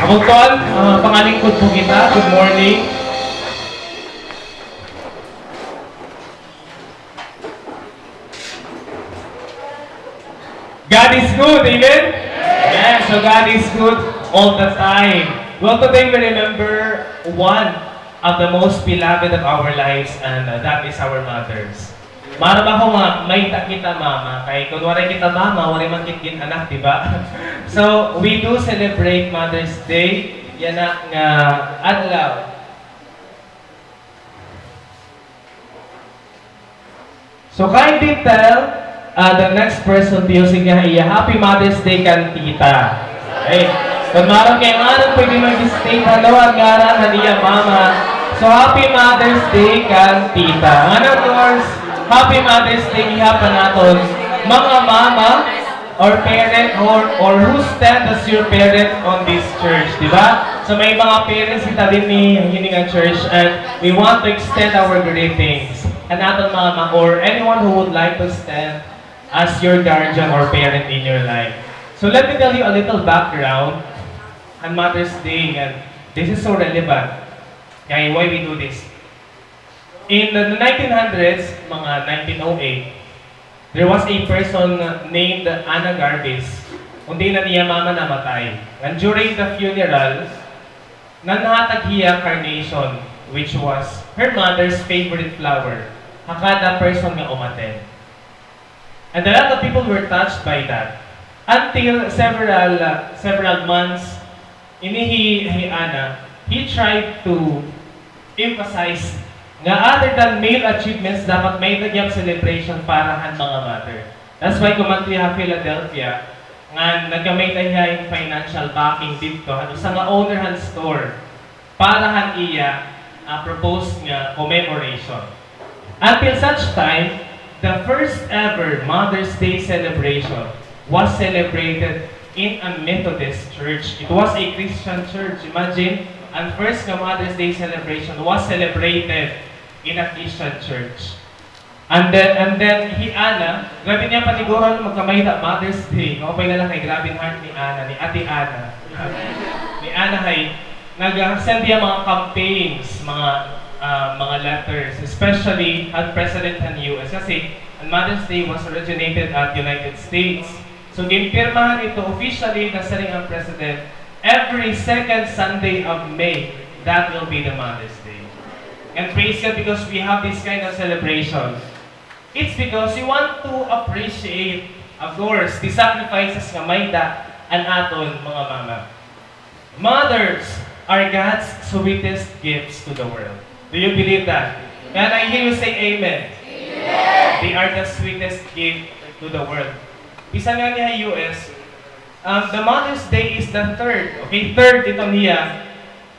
Among tol, pangalingkod po kita. Good morning. God is good, amen? Yes, so God is good all the time. Well, today we remember one of the most beloved of our lives, and that is our mothers. Mara ba ko nga, may kita mama, kay kung wala kita mama, wala man kitkin anak, di ba? So, we do celebrate Mother's Day, yan na nga adlaw. So, kindly tell the next person to using nga iya, Happy Mother's Day kan tita. Okay. Kung maroon kayong araw, pwede mag-state, hello, ang ngaran na niya mama. So, Happy Mother's Day kan tita. Ano, of course, Happy Mother's Day ihapa natin mga mama or parent or who stand as your parent on this church, di ba? So, may mga parents kita din ni Hiningan Church, and we want to extend our greetings. And natin mama or anyone who would like to stand as your guardian or parent in your life. So let me tell you a little background on Mother's Day, and this is so relevant. Kaya why we do this? In the 1900s, mga 1908, there was a person named Ana Garbis. Kundi na niya mama namatay. And during the funeral, nanhatag hiya carnation, which was her mother's favorite flower. Hakada person nga umaten. And a lot of people were touched by that. Until several months, inihi Ana, he tried to emphasize nga other than male achievements, dapat may nagyang celebration para han mga mother. That's why kumantri ha Philadelphia, nga nagkamay tayo yung financial backing dito, isa nga owner han store, para han iya propose nga commemoration. Until such time, the first ever Mother's Day celebration was celebrated in a Methodist church. It was a Christian church. Imagine, ang first Mother's Day celebration was celebrated in a Christian church. And then Ana, grabe niya paniguran magkamay na Mother's Day. Okay na lang kay grabe heart ni Ana, ni Ate Ana. Ni Ana ay nag-send niya mga campaigns, mga letters, especially at President ng US. Kasi ang Mother's Day was originated at United States. So, ginpirmahan ito officially na sa ring ang President every second Sunday of May. That will be the Mother's Day. And praise God because we have this kind of celebration. It's because we want to appreciate, of course, the sacrifices nga may da ang aton mga mama. Mothers are God's sweetest gifts to the world. Do you believe that? Can I hear you say amen? Amen. They are the sweetest gift to the world. Isa nga niya US, the Mother's Day is the third. Okay, third ito niya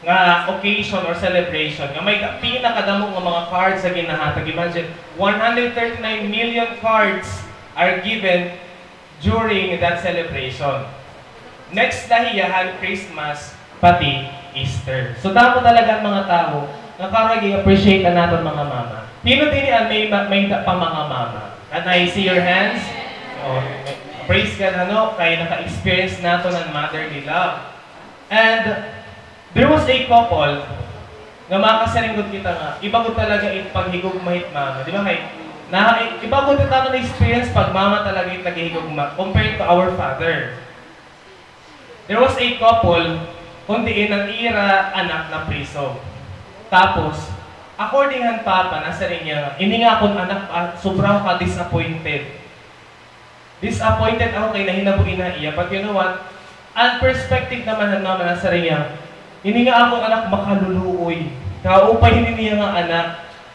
nga occasion or celebration. Nga may pinakadamo nga mga cards sa ginahatag. Imagine, 139 million cards are given during that celebration. Next na hiyahan, Christmas, pati Easter. So tamo talaga ang mga tao nakaragi appreciate na natin mga mama. Hino din yan may pa mga mama. Can I see your hands? Oh, praise God, kaya naka-experience natin ng motherly love. And there was a couple nga makasaringgot kita nga, ibagod talaga yung paghigugmahit mama. Di ba kay? Ibagod ito na experience pag mama talaga yung naghihigugma compared to our father. There was a couple kundi ng ira anak na priso. Tapos, according ang papa, nasa rin niya, ini nga akong anak, sobrang ka-disappointed. Disappointed ako kay nahinabuin na iya. But you know what? Ang perspective naman ng mama nasa rin niya, ini nga akong anak makaluluoy. Kaupay hindi niya nga anak,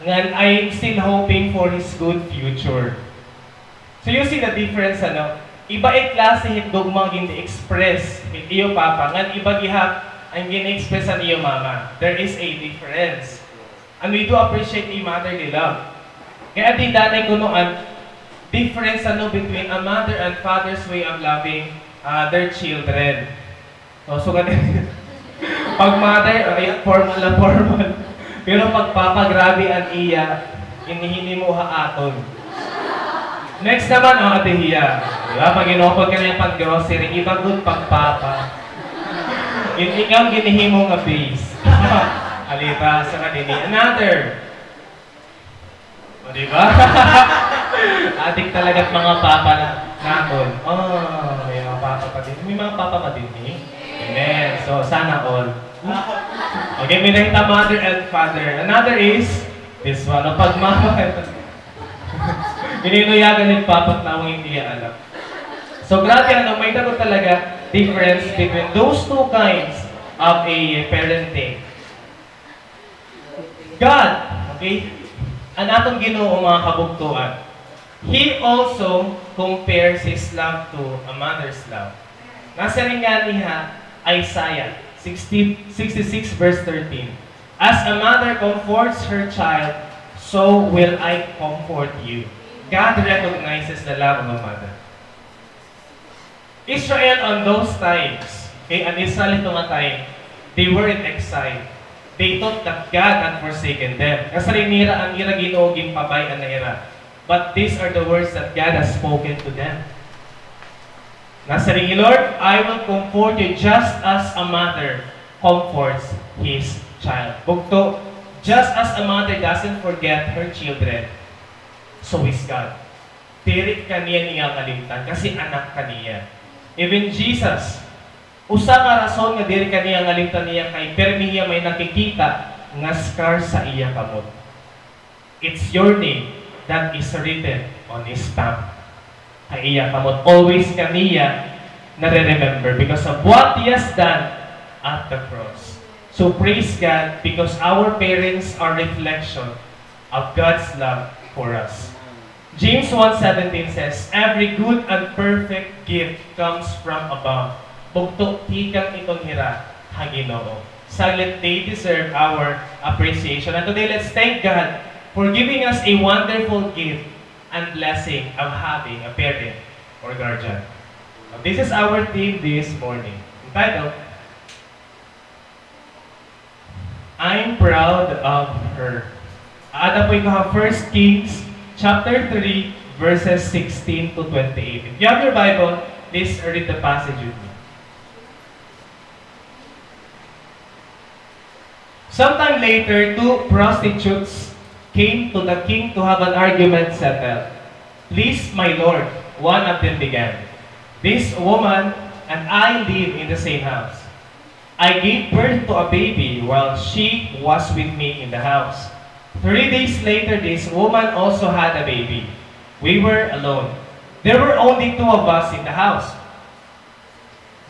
nga I'm still hoping for his good future. So you see the difference, Iba ay klase hitdog mga gini-express with iyo papa, nga iba gihap ang gini-express ang iyo mama. There is a difference. And we do appreciate a motherly love. Kaya di danay ko noon, difference between a mother and father's way of loving their children. So ganun. Pag mother, formal. Pero pag papa, grabe ang iya, inihini mo haaton. Next naman, Ate Hia. Diba? Pag inopod ka na yung pag-grocery, iba good pag papa. Ikaw ginihimo nga base. Alita sa kanini. Another. O, diba? Adik talaga't mga papa na naton. Oh, may mga papa pa din. May mga papa pa din eh. Amen. So, sana all. Okay, may nakita mother and father. Another is, this one. O, pagmamahal. Bininuyagan ni papa at nawang hindi alam. So, grabe ano, may dapat talaga difference between those two kinds of a parenting. God, okay, ang atong Ginoo mga kabugtuan, He also compares His love to a mother's love. Nasa rin nga niya, Isaiah 66 verse 13. As a mother comforts her child, so will I comfort you. God recognizes the love of a mother. Israel on those times, okay, an Israel ito nga time, they were in exile. They thought that God had forsaken them. Kasi nira ang ira Ginoo gimpabay ang naira. But these are the words that God has spoken to them. Nasa rin, Lord, I will comfort you just as a mother comforts his child. Bugto, just as a mother doesn't forget her children, so is God. Tirik kaniya niya kalimtan kasi anak kaniya. Even Jesus, usa ka rason nga diri kaniya ngalimtan niya kay permi niya may nakikita nga scar sa iya kamot. It's your name that is written on his stamp. Kay iya kamot. Always kaniya nare-remember because of what he has done at the cross. So praise God because our parents are reflection of God's love for us. James 1:17 says, every good and perfect gift comes from above. Bugto tikang itong hira ha Ginoo. Silent, they deserve our appreciation. And today, let's thank God for giving us a wonderful gift and blessing of having a parent or guardian. Now, this is our theme this morning, entitled, I'm proud of her. Ada po ito ha, 1 Kings chapter 3, verses 16 to 28. If you have your Bible, please read the passage with me. Sometime later, two prostitutes came to the king to have an argument settled. Please, my lord, one of them began. This woman and I live in the same house. I gave birth to a baby while she was with me in the house. 3 days later, this woman also had a baby. We were alone. There were only 2 of us in the house.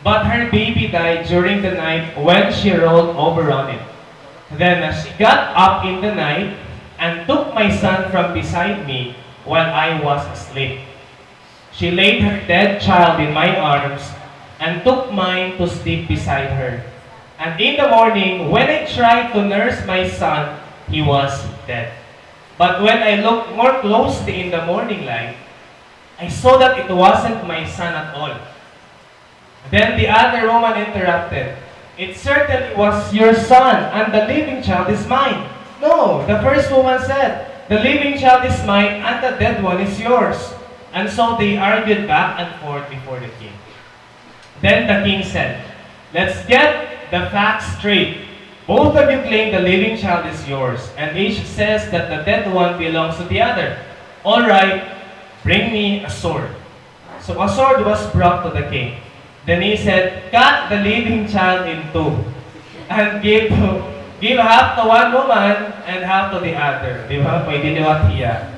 But her baby died during the night when she rolled over on it. Then she got up in the night and took my son from beside me while I was asleep. She laid her dead child in my arms and took mine to sleep beside her. And in the morning, when I tried to nurse my son, he was dead. But when I looked more closely in the morning light, I saw that it wasn't my son at all. Then the other woman interrupted. It certainly was your son, and the living child is mine. No, the first woman said, the living child is mine, and the dead one is yours. And so they argued back and forth before the king. Then the king said, let's get the facts straight. Both of you claim the living child is yours, and each says that the dead one belongs to the other. All right, bring me a sword. So a sword was brought to the king. Then he said, cut the living child in 2, and give half to one woman and half to the other. Di ba? Pwede niwat hiya.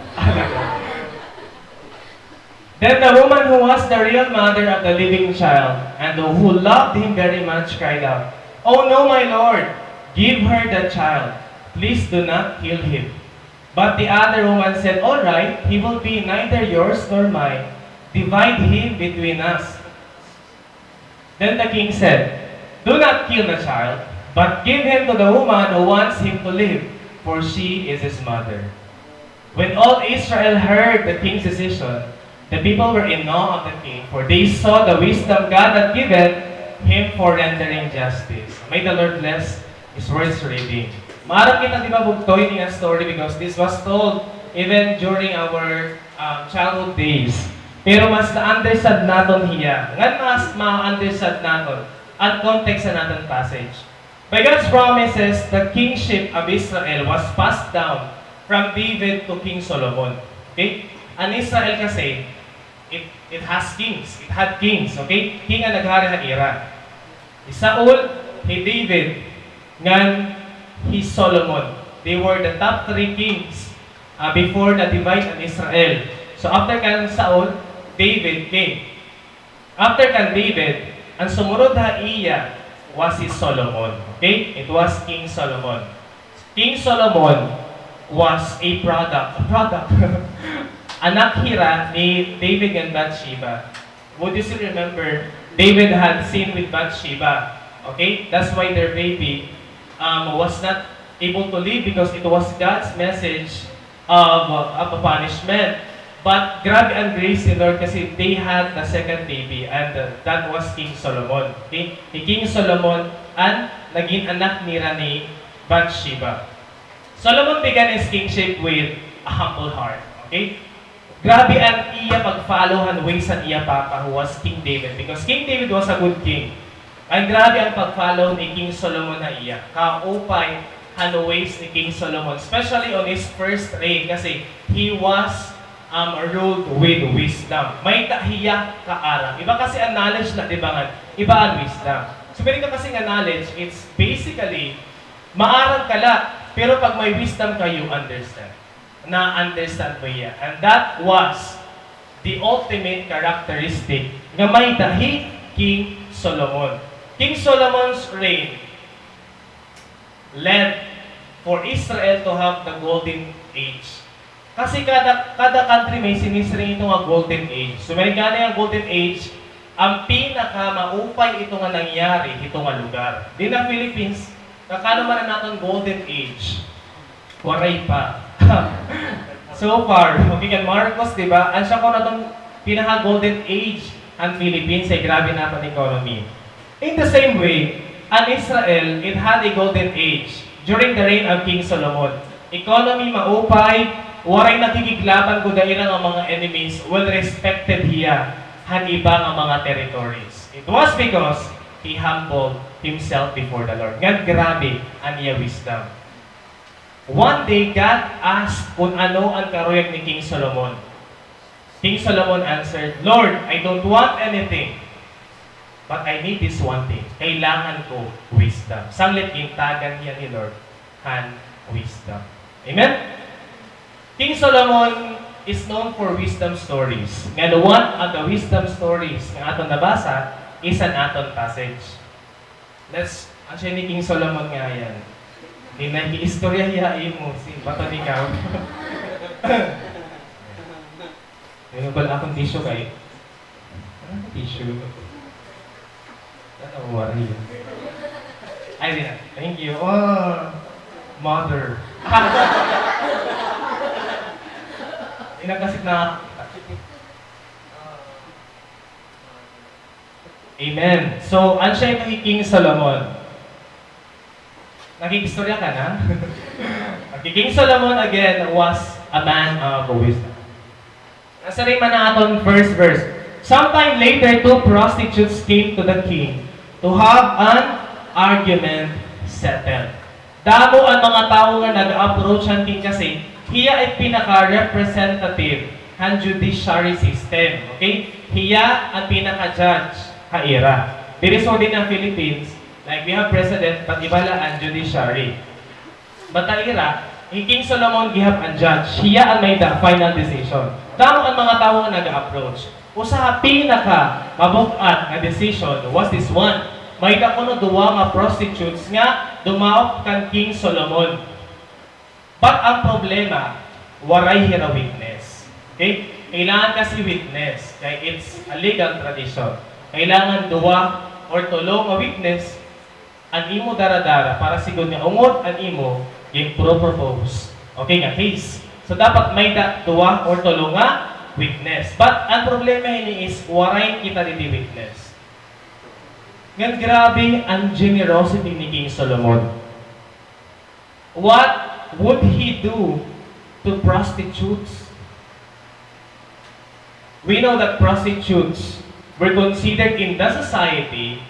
Then the woman who was the real mother of the living child, and who loved him very much, cried out, oh no, my lord! Give her the child. Please do not kill him. But the other woman said, all right, he will be neither yours nor mine. Divide him between us. Then the king said, do not kill the child, but give him to the woman who wants him to live, for she is his mother. When all Israel heard the king's decision, the people were in awe of the king, for they saw the wisdom God had given him for rendering justice. May the Lord bless His words reading. Maarap kita di ba bugtoy niya story because this was told even during our childhood days. Pero mas na-understand naton hiya. Ngan mas ma-understand naton ang context sa natin passage. By God's promises, the kingship of Israel was passed down from David to King Solomon. Okay? Ang Israel kasi, it has kings. It had kings. Okay? King ang naghari ng era. Si Saul, si David, ngan si Solomon. They were the top 3 kings before the divide in Israel. So after kan Saul, David came. After kan David, ang sumunod na iya was si Solomon. Okay? It was King Solomon. King Solomon was a product. Anak hira ni David and Bathsheba. Would you still remember, David had sinned with Bathsheba. Okay? That's why their baby was not able to live because it was God's message of a punishment. But grabe ang grace ni Lord kasi they had the second baby and that was King Solomon. Okay? Ni King Solomon ang naging anak ni Bathsheba. Solomon began his kingship with a humble heart. Okay? Grabe ang iya pag-follow ang ways ang iya papa who was King David because King David was a good king. Ang grabe ang pag-follow ni King Solomon na iya. Kaupay ang ways ni King Solomon, especially on his first reign kasi he was ruled with wisdom. May kahiya kaarang. Iba kasi ang knowledge na dibangan, iba ang wisdom. So, meron ka kasi ang knowledge, it's basically, maarang kala, pero pag may wisdom ka, you understand. Na-understand mo yan. And that was the ultimate characteristic na may dahi King Solomon. King Solomon's reign led for Israel to have the golden age. Kasi kada country may sinisring ito nga golden age. So, Amerikana yung golden age, ang pinaka-maupay ito nga nangyari, ito nga lugar. Di na Philippines, kakano man na natin golden age. Waray pa. So far, okay, Marcos, di ba? Ang siya ko na itong pinaka-golden age ang Philippines ay grabe na itong economy. In the same way, ang Israel, it had a golden age during the reign of King Solomon. Economy maupay, waray nakikiglaban ko dahil ang mga enemies well-respected hiya han iba ang mga territories. It was because he humbled himself before the Lord. God, grabe ang iya wisdom. One day, God asked kung ano ang karuyag ni King Solomon. King Solomon answered, Lord, I don't want anything, but I need this one thing. Kailangan ko wisdom. Sanglit gintagan niya ni Lord han wisdom. Amen? King Solomon is known for wisdom stories. And one of the wisdom stories na aton nabasa is an aton passage. Ang siya ni King Solomon nga yan. Istorya hiyain mo, si bato ni Kao. Ano ba akong tissue kayo? Tissue? Ano, worry. Ay, di na. Thank you. Oh, mother. Inagkasik na. Amen. So, ang siya yung King Solomon. Nakikistorya ka na? King Solomon again was a man of wisdom. Nasa rin man natin first verse. Sometime later, 2 prostitutes came to the king to have an argument settled. Damo ang mga tao nga nag-approach ang king kasi hiya ay pinaka-representative ng judiciary system. Okay? Hiya ang pinaka-judge kaira. Diriso din ng Philippines, like we have president, but ibala ang judiciary. But kaira, King Solomon gihap ang judge. Hiya ang may the final decision. Damo ang mga tao nga nag-approach. Usa pinaka-mabukat na decision was this one. May kakuno duwa nga prostitutes nga dumaop kan King Solomon. But ang problema, waray hira witness. Okay? Kailangan kasi witness. Kaya it's a legal tradition. Kailangan duwa or tulo nga witness ang imo daradara para sigod nga ungod ang imo yung pro-propose. Okay nga, case. So dapat may duwa or tulo nga witness. But ang problema ini is waray kita diti witness. Ngan grabe ang generosity ni King Solomon. What would he do to prostitutes? We know that prostitutes were considered in the society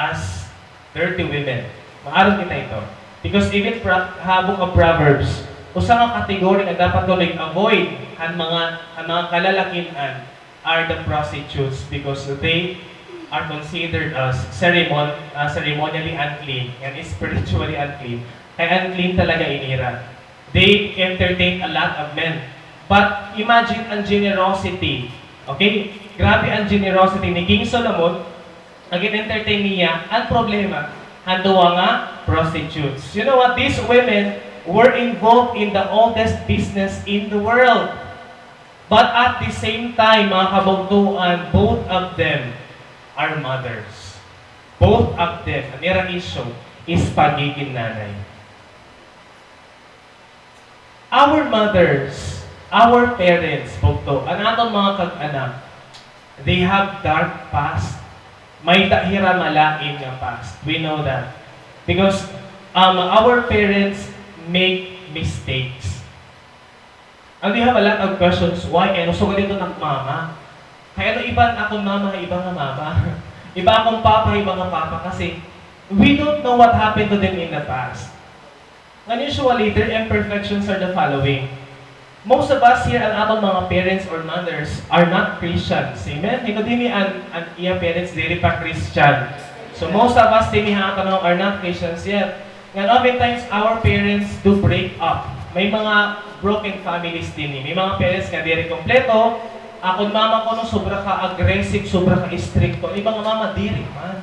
as dirty women. Maaron kita ito. Because even habok of Proverbs, usa nga kategory nga dapat ko avoid ang mga kalalakian are the prostitutes because they are considered as ceremonially unclean and spiritually unclean. Kaya unclean talaga inira. They entertain a lot of men. But imagine ang generosity. Okay? Grabe ang generosity ni King Solomon. Nag-entertain niya. Ang problema, handuwa nga prostitutes. You know what? These women were involved in the oldest business in the world. But at the same time, mga kabugtuan, both of them are mothers. Both of them, ang nirang issue is pagiging nanay. Our mothers, our parents, bugto, ang atong mga kag-anak, they have dark past. May dahira malain nga past. We know that. Because our parents make mistakes. And we have a lot of questions. Why? Kaya gusto ko dito ng mama. Kaya ano iba akong mama, iba nga mama. Iba akong papa, iba nga papa. Kasi we don't know what happened to them in the past. And usually, their imperfections are the following. Most of us here, ang atong mga parents or mothers are not Christians. Amen? Hikodimi ang iya parents, dili pa Christian. So most of us, dili hatong are not Christians yet. And oftentimes, our parents do break up. May mga broken families din. May mga parents nga diri kompleto. Akong mama ko no, sobra ka aggressive, sobra ka stricto. Ibang mama, diri man.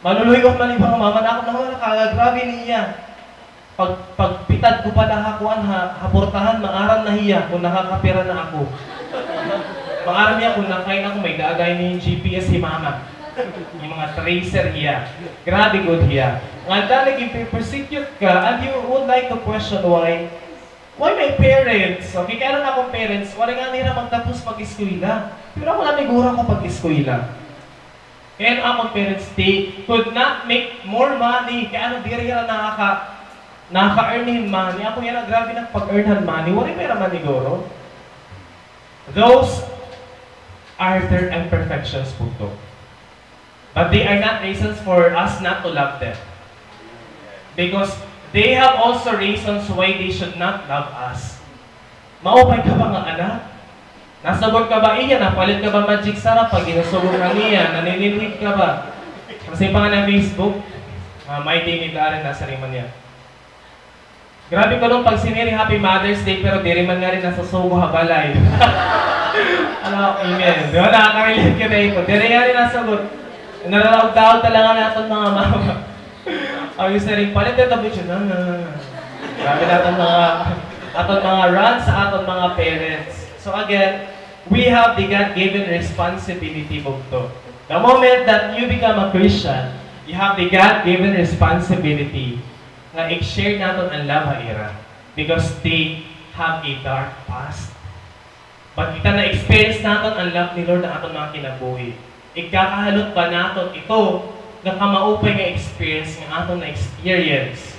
Maluluyo man ibang mama na ako naman nakagrabe niya. Pagpitad ko pala hakuan haportahan, maaram na hiya kung nakakapira na ako. Maaram niya kung nakain ako, may daagay ni GPS si mama. Yung mga tracer hiya. Grabe good hiya. Nga dalig i-persecute ka and you would like to question why my parents? Okay, kaya lang akong parents, wala nga nila magtapos pag-eskwela. Pero ako lang nigura ko pag-eskwela. Kaya akong parents, they could not make more money. Kaya ano, di rin nakaka-earn money. Ako yan, grabe ng pag-earn money. Wala pera man siguro. Those are their imperfections po to. But they are not reasons for us not to love them. Because they have also reasons why they should not love us. Maupay ka ba nga anak? Nasabot ka ba iya? Napalit ka ba magic sarap? Pag inasabot ka niya, naninilig ka ba? Kasi pa nga na Facebook, may dinid na rin nasa riman niya. Grabe ko nung pag siniri Happy Mother's Day, pero di rin man nga rin nasa sugo habalay. Ano, amen. Di ba nakaka-relate ka na ito? Di rin nga rin nasagot. Nalalaw-daw talaga natin mga mama. Ang gusto rin, palit ito ba siya? Grabe natin mga runs sa ating mga parents. So again, we have the God-given responsibility of to. The moment that you become a Christian, you have the God-given responsibility na i-share natin ang love haira because they have a dark past. But kita na-experience natin ang love ni Lord na ating mga kinabuhi. Ikakahalot ba natin ito na kamaupay nga experience nga ating na-experience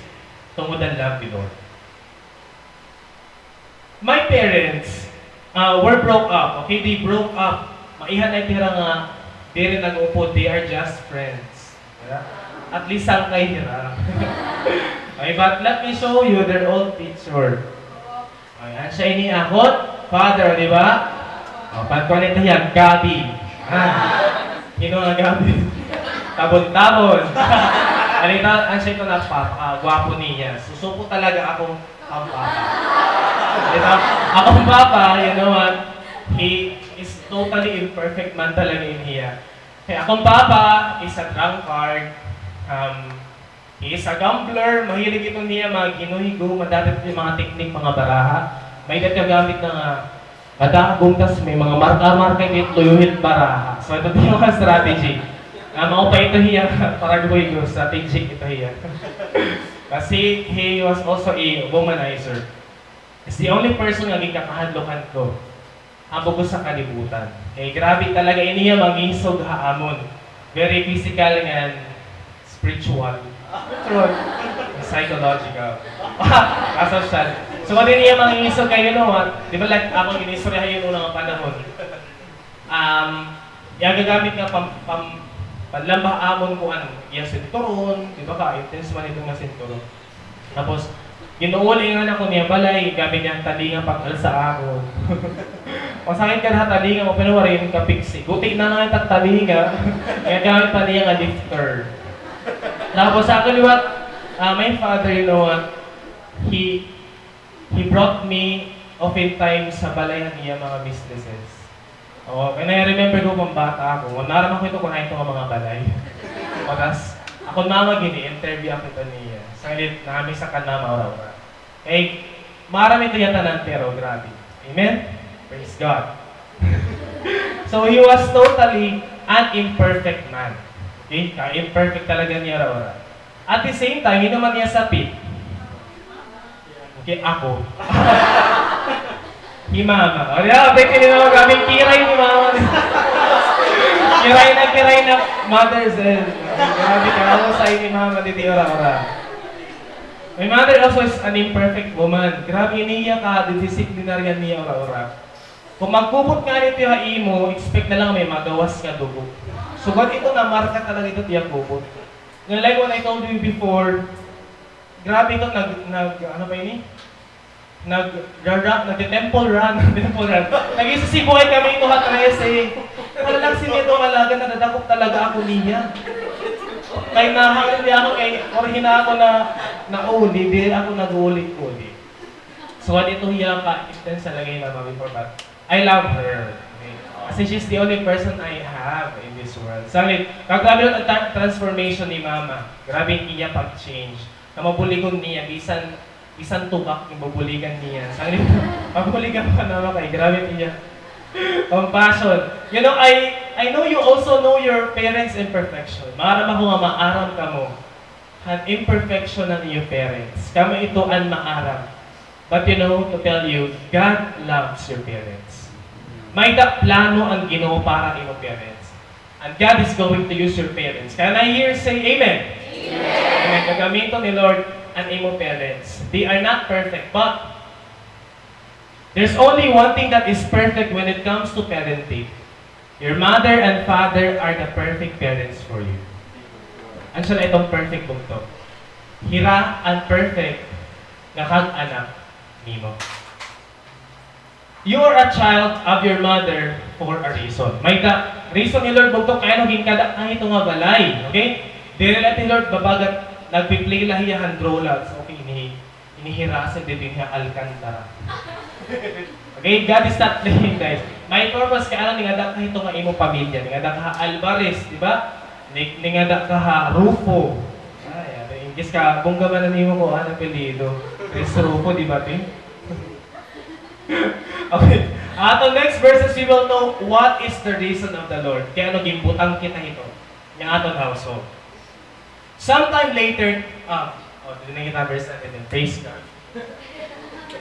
tungkol ang love ni Lord. My parents were broke up. Okay, they broke up. Maihan ay tira nga, di rin nag-upo, they are just friends. Yeah? At least ang kay hira. Okay, but let me show you their old picture. Ayan, siya iniakot. Father, di ba? Pagkuhan ito yan, Gabi. Hino nga Gabi. Tabon-tabon. Alita, ang siya ito na gwapo niya. Susuko talaga akong ang papa. Akong papa, you know what? He is totally imperfect man talaga in here. Kaya akong papa is a drunkard. He is a gambler, mahilig ito niya mga ginuhigo, madadit yung mga teknik, mga baraha. May nagagamit na madagong, tas may mga marka-marka yung tuyuhit baraha. So ito yung mga strategy. Maupa ito hiya, para guhigo, strategic ito hiya. Kasi he was also a womanizer. It's the only person nga gikakahadlokan ko. Ambog ko sa kalibutan. Grabe talaga, iniya mangisog haamon. Very physical and spiritual. Psychological. Asocial. So, kung din niya mangingisog kayo, you know what? Di ba like akong inistoryahan yung unang panahon? Yung gagamit nga Panlambah amon ko ano, iya sinturon, di ba ka, intense man ito nga sinturon. Tapos, ginuuli nga na ko niya balay, gabi niya talinga pag-alsa ako. Masakit ka na talinga mo, pero warin ka pixie. Guti na lang yung talinga, kaya gamit pa niya nga lifter. Tapos, actually what, my father, you know what, he brought me oftentimes sa balayan niya mga businesses. Oh, kaya na-remember ko pang bata ako, naraman ko ito kung ito nga mga balay. O, tas, ako mama gini-interview ako ito niya. Sangalit namin sa kanama ora-ora. Eh, marami ito yata ng pero, grabe. Amen? Praise God. So, he was totally an imperfect man. Okay? Imperfect talaga niya ora-ora. At the same time, hindi naman niya sapit. Okay, ako. Ni mama. O, yeah, pwede nyo naman kaming kiray ni mama. kiray na mother's grabe ka. Ako sa'yo ni mama, diti ora-ora. My mother also is an imperfect woman. Grabe niya ka, disciplinaryan niya ora-ora. Kung magpupot nga nito yung imo, expect na lang may magawas ka dugo. So, ba't ito na marka talaga ito tiyang pupot? Yung like what I told you before, grabe ito, ano ba yun eh? Nag-temple run. Nag-isisibuhay kami ito hatres eh. Wala lang sinito alaga, nadadakop talaga ako niya. Kaya nahangin niya ako, or hina ako na uli, di ako nag-ulit-ulit. So, dito hiya ka, intense talaga yung mama before, but I love her. Okay? Kasi she's the only person I have in this world. Sabi, kagabi ang transformation ni mama. Grabe niya pag-change. Na mabuligon niya, bisan tubak yung babuligan niya. Sabi, mabuligan pa naman kay grabe niya. Compassion. You know, I know you also know your parents' imperfection. Maaram ako nga maaram ka mo. An imperfection ng iyong parents. Kama ito ang maaram. But you know, to tell you, God loves your parents. May plano ang Ginoo para iyong parents. And God is going to use your parents. Can I hear say amen? Amen. Amen. Gagamito ni Lord ang iyong parents. They are not perfect, but there's only one thing that is perfect when it comes to parenting. Your mother and father are the perfect parents for you. Ano siya itong perfect bugto? Hira and perfect na kag-anak nimo. You are a child of your mother for a reason. May reason ni Lord bugto kaya naging kada ito nga balay. Okay? Dire ni Lord babagat nagpi-play lahiyahan drolas. Okay, inihirasan din niya Alcantara. Okay, God is not playing, guys. May purpose ka alam ningadak ka ito nga imo pamilya. Ningadak ka Alvarez, di ba? Ningadak ka Rufo. Ay, ingis ka, kung gaman na nimo ko, anong apelido? Chris Rufo, di ba, Tim? Okay. Ato next verses, we will know what is the reason of the Lord. Kaya ano, gimbutang kita ito. Yung atong household. Sometime later, din na kita verse natin. Praise God.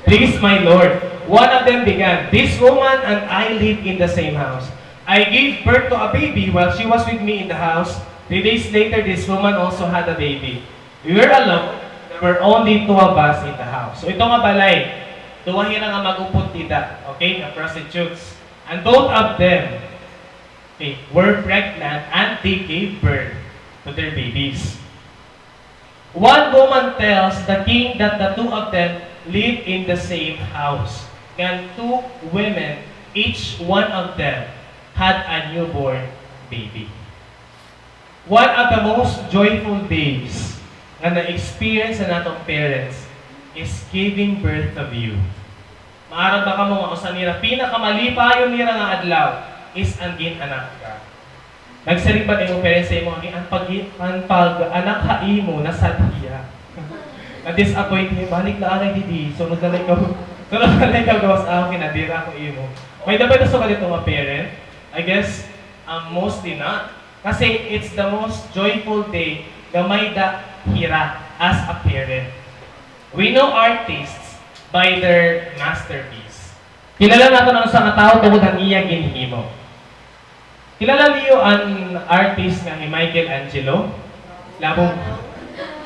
Please, my Lord. One of them began, this woman and I live in the same house. I gave birth to a baby while she was with me in the house. 3 days later, this woman also had a baby. We were alone. There were only 2 of us in the house. So ito nga balay. Tuwahin na nga mag-upot tita. Okay? Na prostitutes. And both of them were pregnant and they gave birth to their babies. One woman tells the king that the 2 of them live in the same house. And 2 women, each one of them, had a newborn baby. One of the most joyful days na na-experience na natong parents is giving birth of you. Maarag ba ka mo mausan nila, pinakamalipayon nila nga adlaw is ang ginanak ka. Nagsaripan yung parents sa imo, ang pag-anak haimo na sadhiya. Na-disappoint niyo, balik na aray didi, sunod na lang gawas ako, kinadira ko imo. May dapat na suka dito mga parent? I guess, mostly not. Kasi it's the most joyful day na may hira as a parent. We know artists by their masterpiece. Kilala natin ang sa tao tungkol ang iya ginhimo. Kilala niyo ang artist nga ni Michelangelo? Labong,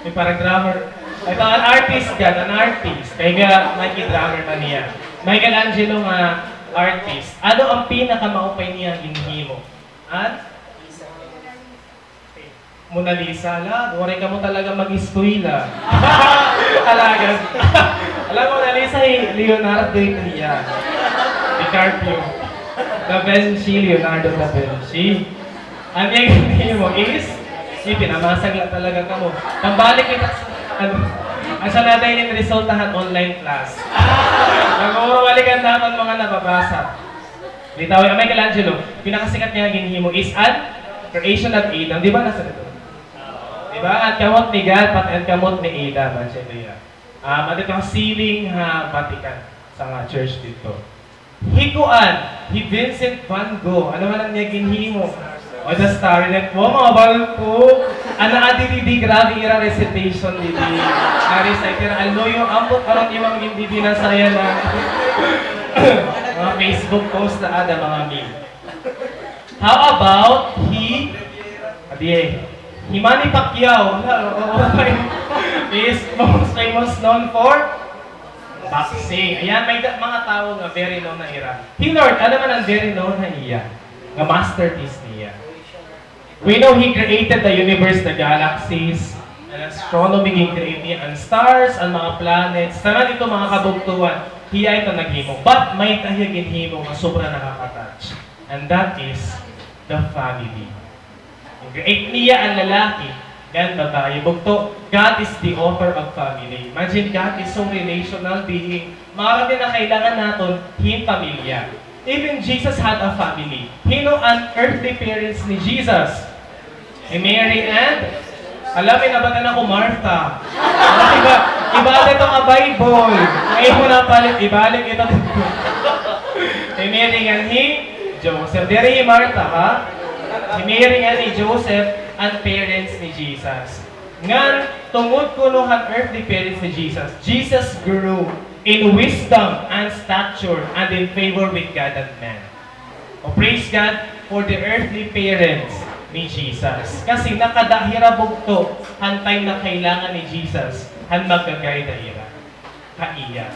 may parang drummer. Ito, an artist ka, an artist. Kaya Nike drummer pa niya. Michelangelo nga artist. Ano ang pinakamaupay niya ginhimo? At? Mona Lisa, ala, wari ka mo talaga mag-eskwela. Alaga. Alam mo, Mona Lisa, Leonardo yan. DiCaprio. Da Vinci, Leonardo da Vinci. Ang yung mo is, pinamasag lang talaga ka mo. Nambalik kita sa, asa natin yung resultahan online class. Nag-uurwalikan naman mga nababasa. Litaw, yung Michelangelo, pinakasikat niya ginhimo is an creation of Adam. Di ba nasa dito? Di ba? At kamot ni God, pati ang kamot ni Adam. At siya dito ang ceiling ha, Vatican sa nga church dito. Hikuan, hi Vincent van Gogh. Ano man ang niya ginhimo? O the Starry Night po, mga balon po. Ano di grabe ira recitation didi. Na-recite ira. Ano yung ambot karon imang hindi binasaya na mga Facebook post na ada mga meme. How about Manny Pacquiao is most famous known for boxing. Ayan, may mga tao nga very known na ira. Lord, ano man ang very known na iya? Nga masterpiece niya. We know He created the universe, the galaxies, and astronomy, He created ang stars, ang mga planets, sana dito mga kabugtuan, Hiya ito naghimo. But may tahiyagin himo nga sobra nakaka-touch. And that is the family. Create niya ang lalaki, and babae. Bugto, God is the author of family. Imagine, God is so relational being. Marami na kailangan natin, Him pamilya. Even Jesus had a family. Hino ang earthly parents ni Jesus. Mary and, alam na ba na ako, Martha? Iba ito nga Bible. Ngayon mo na palit, ibalik ito. Mary and Joseph. Dari Martha, ha? Mary and Joseph ang parents ni Jesus. Ngan, tungod ko no ang earthly parents ni Jesus, Jesus grew in wisdom and stature and in favor with God and man. O praise God for the earthly parents ni Jesus. Kasi nakadahirabog to ang time na kailangan ni Jesus ang magagay dahira. Kaiya.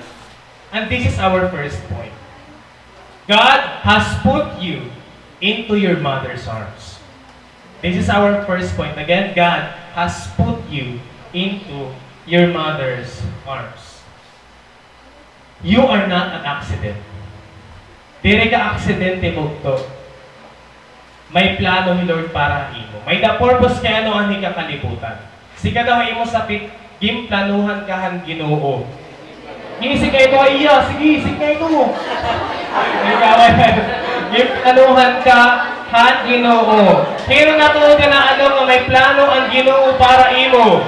And this is our first point. God has put you into your mother's arms. This is our first point. Again, God has put you into your mother's arms. You are not an accident. Dire ka aksidente mo to. May plano ni Lord para imo. May the purpose kaya no ang kakalibutan. Sika daw imo sapit, gimplanuhan ka han Ginoo. Gisig kayo ito, iya, sige, isig kayo ito. Gimplanuhan ka han Ginoo. Pero natuod ka na ano nga may plano ang Ginoo para imo.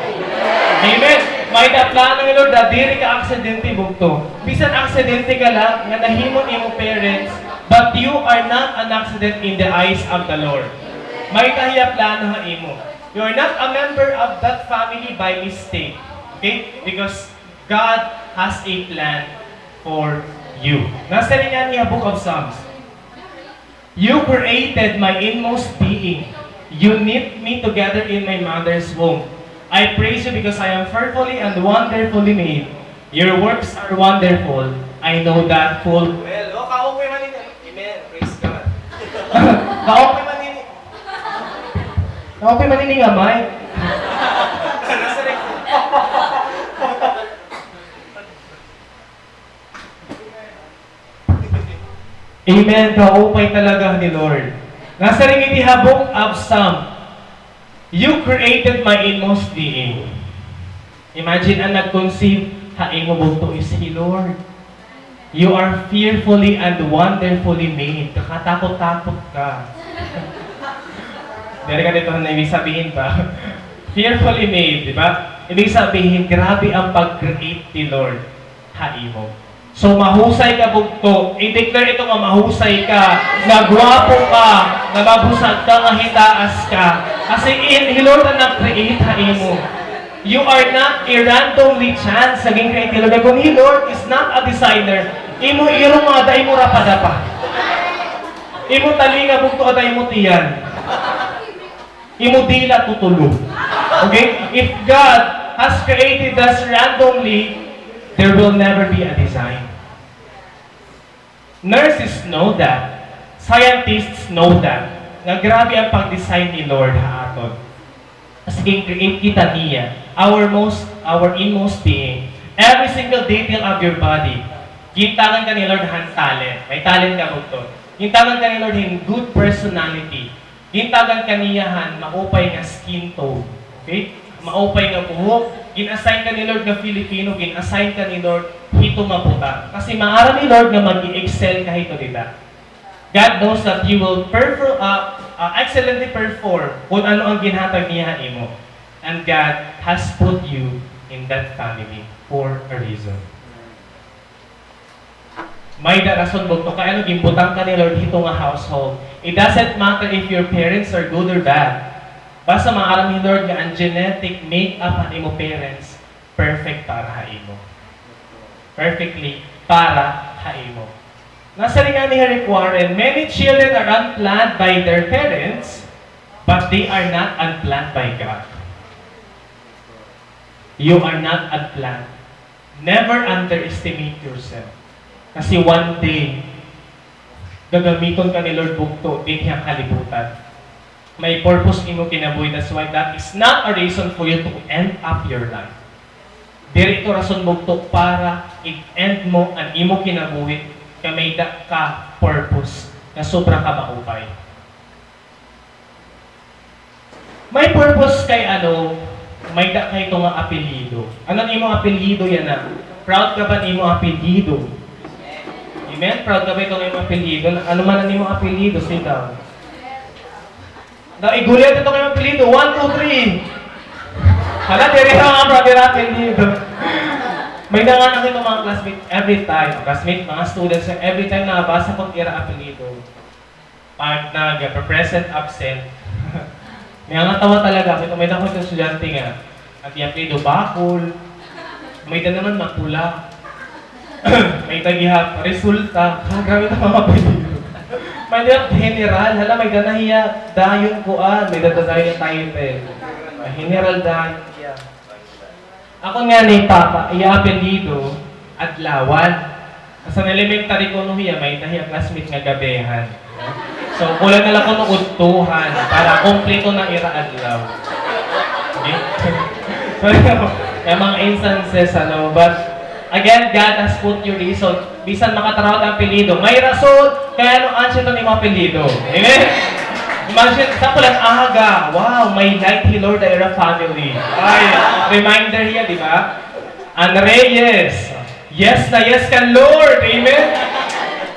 Amen. May the plano ni Lord na diri ka aksidente bugto. Bisan aksidente ka lang nga nahimon imo parents, but you are not an accident in the eyes of the Lord. May kahiya plano ha imo. You are not a member of that family by mistake. Okay? Because God has a plan for you. Nasa rin yan niya Book of Psalms. You created my inmost being. You knit me together in my mother's womb. I praise you because I am fearfully and wonderfully made. Your works are wonderful. I know that full well. Oh, kaopoy man ini. Amen. Praise God. Kaopoy man ini. Kaopoy man ini gamay. Amen. Kaupay talaga ni Lord. Nasa rin itihabong of Psalm. You created my inmost being. Imagine ang nag-conceive, haing mo bugto is He, Lord. You are fearfully and wonderfully made. Kakatakot-takot ka. Dari ka dito na ibig sabihin pa. Fearfully made, di ba? Ibig sabihin, grabe ang pag-create ni Lord. Haing mo. So, mahusay ka bugto. I-declare ito nga mahusay ka, na gwapo ka, na mabusag ka, nga hitaas ka. Kasi He Lord ang nag-create hain mo. You are not a randomly chance naging create ni Lord. Kung He Lord is not a designer, imo irumada, imo rapadapa. Imo talinga bugto at imo tiyan. Imo dila tutulog. Okay? If God has created us randomly, there will never be a design. Nurses know that. Scientists know that. Nga grabe ang pag-design ni Lord haaton. Sige, create kita niya. Our inmost being. Every single detail of your body. Gintagan ka ni Lord han talent. May talent ka bugto. Gintagan ka ni Lord hin good personality. Gintagan ka niya han maupay nga skin tone. Okay? Maupay nga buhok. Gin-assign ka ni Lord nga Filipino. Gin-assign ka ni Lord hito maputa. Kasi maara ni Lord nga mag-excel ka hito dita. God knows that you will excellently perform kung ano ang ginhatag niya imo. And God has put you in that family for a reason. May darason bugto kaya ano gimbutang ka ni Lord hito nga household. It doesn't matter if your parents are good or bad. Basta maaram ni Lord nga ang genetic makeup ang imo parents perfect para ha imo. Perfectly para ha imo. Nasa rin nga ni Rick Warren, many children are unplanned by their parents, but they are not unplanned by God. You are not unplanned. Never underestimate yourself. Kasi one day, gagamiton ka ni Lord bugto, din niyang kalibutan. May purpose imo kinabuhi. That's why that is not a reason for you to end up your life. Diri ito rason bugto para i-end mo ang imo kinabuhi ka may da ka purpose na sobra ka maupay. May purpose kay may da kay itong apelyido. Ano ni mo apelyido yan na? Proud ka ba ni mo apelyido? Amen? Proud ka ba itong imo apelyido? Ano man ang imo apelyido? Sit down. Iguliat ito kayo apelyido. 1, 2, 3. Hala, tiri na mga brother apelyido. May nanganak ito mga classmate every time. Classmate, mga students, every time na nabasa kong ira apelyido. Pag nag-present, absent. May tawa talaga. Ito may dako itong estudyante nga. At i-apelyido, bakul. May da naman makula. May tagihap, resulta. Grabe ito mga apelyido. May diyap general. Hala, may danahiya. Dayon ko may dadadayon tayo general dayon. Ako nga ni Papa, i-apelyido at lawan. Sa elementary ko nung may tahiya classmate nga gabehan. So, kulang na lang ko nung udtuhan para kompleto na ira-adlaw. Okay? So, may mga instances, but again, God has put your reason. Bisan makatraot ang apelyido. May rason, kaya answer ito ni mga apelyido. Amen? Imagine, sa lang aga, wow, may light he Lord era family. Ay, reminder niya, di ba? Ang Reyes, yes na yes ka Lord, amen?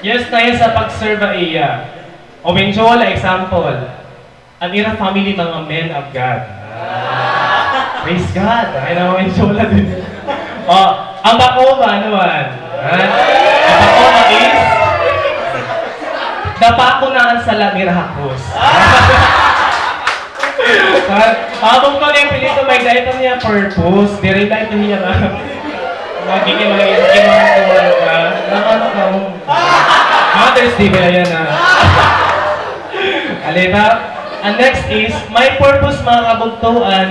Yes na yes sa pag-serve iya. O Benjola, example, ang era family mga men of God. Praise God, ay na Benjola din. Ang Bakoma, ano man? Ang Bakoma is napakunaan sa Lamirahakos. Habang ko na yung pilito, may dahito niya purpose. Di rin dahito niya na magiging mga tuwan ka. Nakano ka mo. Mother's Day ba yan Alita. And next is, my purpose mga kabugtuan,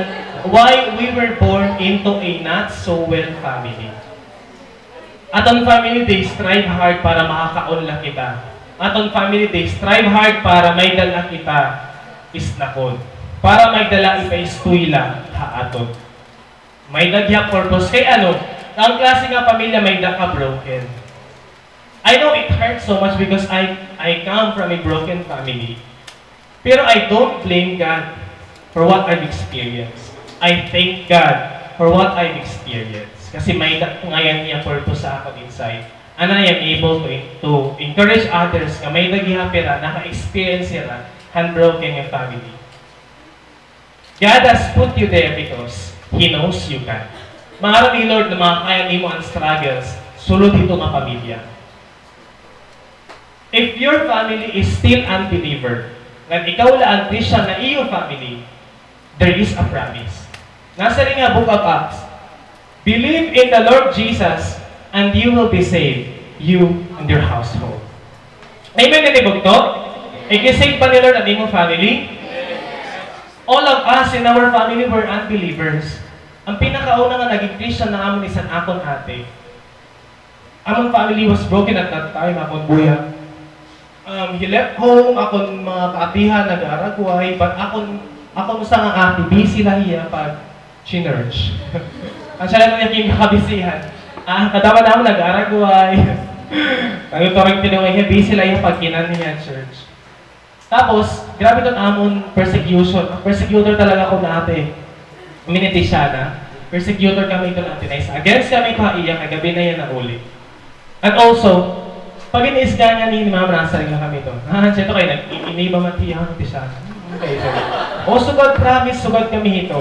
why we were born into a not so well family. Atong family, they strive hard para makakaunla kita. Atong family, they strive hard para may dala kita isnakod. Para may dala ipa-istuyla haatot. May dagya purpose. Kay ang klase nga pamilya may daka broken. I know it hurts so much because I come from a broken family. Pero I don't blame God for what I've experienced. I thank God for what I've experienced. Kasi may ngayon niya purpose sa akin inside. And I am able to encourage others na may naghihapira, naka-experience sila, unbroken yung family. God has put you there because He knows you can. Mga ni Lord na makakaya mo ang struggles, sulod ito nga pamilya. If your family is still unbeliever, na ikaw lang ang Christian na iyong family, there is a promise. Nasa rin nga Book of Acts, believe in the Lord Jesus, and you will be saved, you and your household. Amen, nanibog to? I-save pa ni Lord ang imong family? All of us in our family were unbelievers. Ang pinakauna nga naging Christian na amon isan akon ate. Among family was broken at that time, akon buya. He left home, akon mga kaatihan, nag-aragway, but ako sa nga ati, busy lang iya pag chinerch. Ang siya lang yung kabisihan. Kadawa na ako nag-aragway. Ang ito rin tinaway niya, busy lang yung pagkinan niya church. Tapos, grabe doon amon persecution. Persecutor talaga ako na ate. Miniti siya na. Persecutor kami ito natin. Against kami kaiya, kagabi na yan na uli. And also, pag iniisga niya ni Ma'am Rasa rin kami doon. Siya ito kayo, nag-iniba matiyang ito siya. Okay, sorry. O, sugod, promise, sugod kami ito.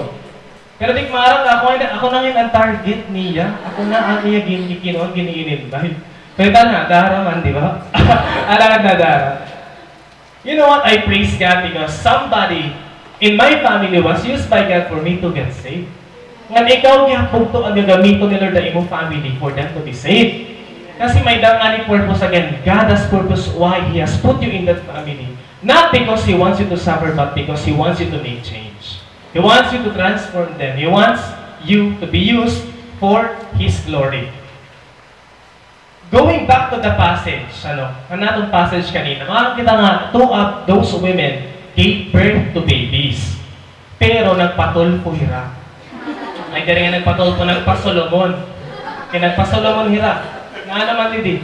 Pero di marang ako na ang target niya. Ako na ang iya ginikinon, giniinin. Dahil, pwede na, dara man, di ba? Alangan na dara. You know what? I praise God because somebody in my family was used by God for me to get saved. Ngan ikaw gihapog to ang gagamito ni Lord na imong family for them to be saved. Kasi may dangani purpose again. God has purpose why He has put you in that family. Not because He wants you to suffer, but because He wants you to make change. He wants you to transform them. He wants you to be used for His glory. Going back to the passage, anotong passage kanina, makakita nga, two of those women gave birth to babies. Pero nagpatulpo hira. Ay, dari nga nagpatulpo, nagpasolomon. Kaya nagpasolomon hira. Nga naman didi.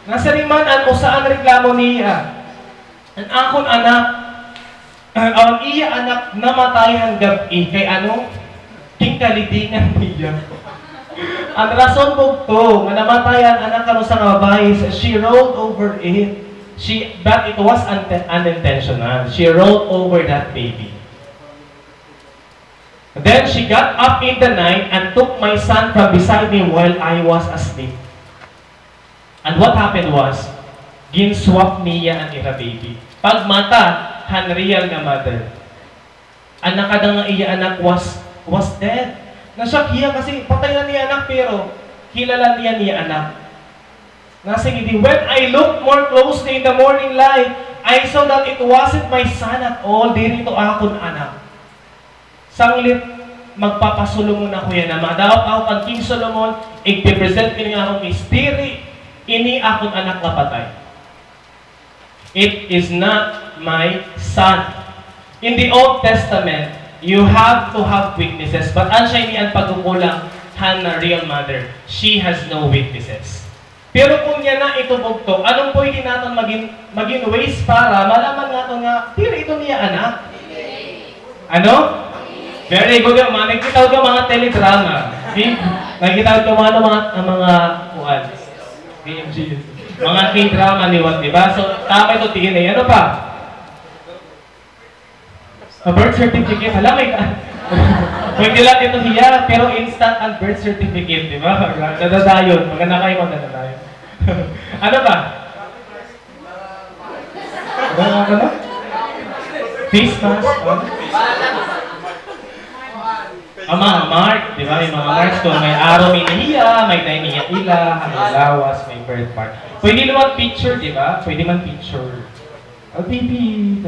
Nasa riman, saan reklamo niya? Ang akon anak, ang iya anak namatay hanggang kay ano? Tingkalidingan niya. Ang rason po to, nga namatayan anak kano sa babae, she rolled over it. But it was unintentional. She rolled over that baby. Then she got up in the night and took my son from beside me while I was asleep. And what happened was, ginswap niya ang ira baby. Pag mata, hanreal nga mother. Anak kada nga iya anak was dead. Nasyak iya kasi patay na niya anak pero kilala niya anak. Nasa hindi, when I looked more closely in the morning light, I saw that it wasn't my son at all. Diri ito akon anak. Sanglit, magpapasulumon ako yan na madaot ako kang King Solomon, i-present ko nga akong misteri, ini akon anak na patay. It is not my son. In the Old Testament, you have to have witnesses. But ansya ini ang pagkukulang Hannah, real mother. She has no witnesses. Pero kung yan na itubog to, anong pwede natin maging ways para malaman natin nga, pero ito niya anak? Ano? Very good. Nakikita ko mga teledrama. Nakikita ko mga kuwan. Mga K-drama ni Wat, diba? So, tama ito tingin eh. Ano pa? A birth certificate. Alam mo, pwede lang ito hiya, pero instant ang birth certificate, di ba? Dadadayon. Maganda kayo magdadadayon. Ano ba? Ano? Face mask? Mga mark, di ba? Yung mga marks ko, may araw may nahiya, may nahiya ila, may lawas, may birth part. Pwede naman picture, di ba? Pwede man picture. Oh, baby.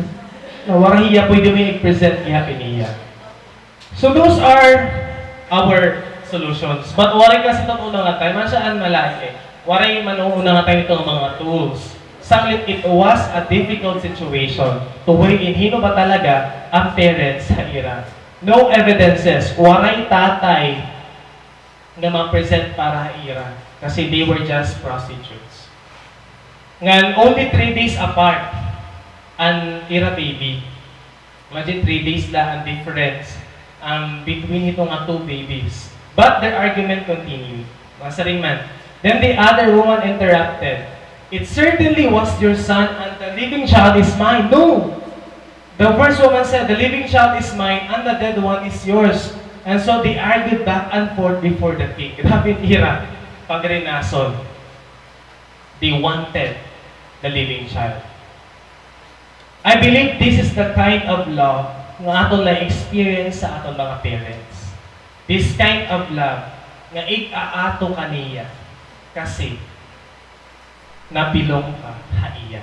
Warang hiya, pwede mo i-present niya, piniya. So those are our solutions. But waray kasi itong unang nga tayo, masyaan malaki. Waray manuuna nga tayo itong mga tools. Sanglit, it was a difficult situation to weigh in hino ba talaga ang parents sa ira. No evidences. Waray tatay na ma-present para ira. Kasi they were just prostitutes. Ngan, only 3 days apart ang ira baby. Imagine 3 days lang ang difference between itong 2 babies. But their argument continued. Masaring man. Then the other woman interrupted. It certainly was your son and the living child is mine. No! The first woman said, the living child is mine and the dead one is yours. And so they argued back and forth before the king. Grabe ira. Pagrinason. They wanted the living child. I believe this is the kind of love nga aton na experience sa aton mga parents. This kind of love nga ik-aato kaniya kasi nabilong ka haiya.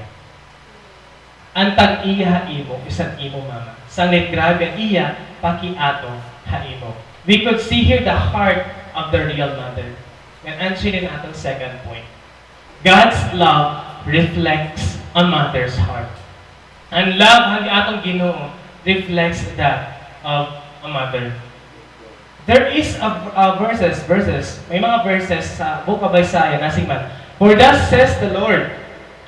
Antag iya imo, isang imo mama. Sanglit grabe ang iya, paki-ato haimo. We could see here the heart of the real mother. And answerin atong second point. God's love reflects a mother's heart. Ang love hagi atong Ginoo reflects that of a mother. There is verses, may mga verses sa Book of Isaiah na siman, "For thus says the Lord,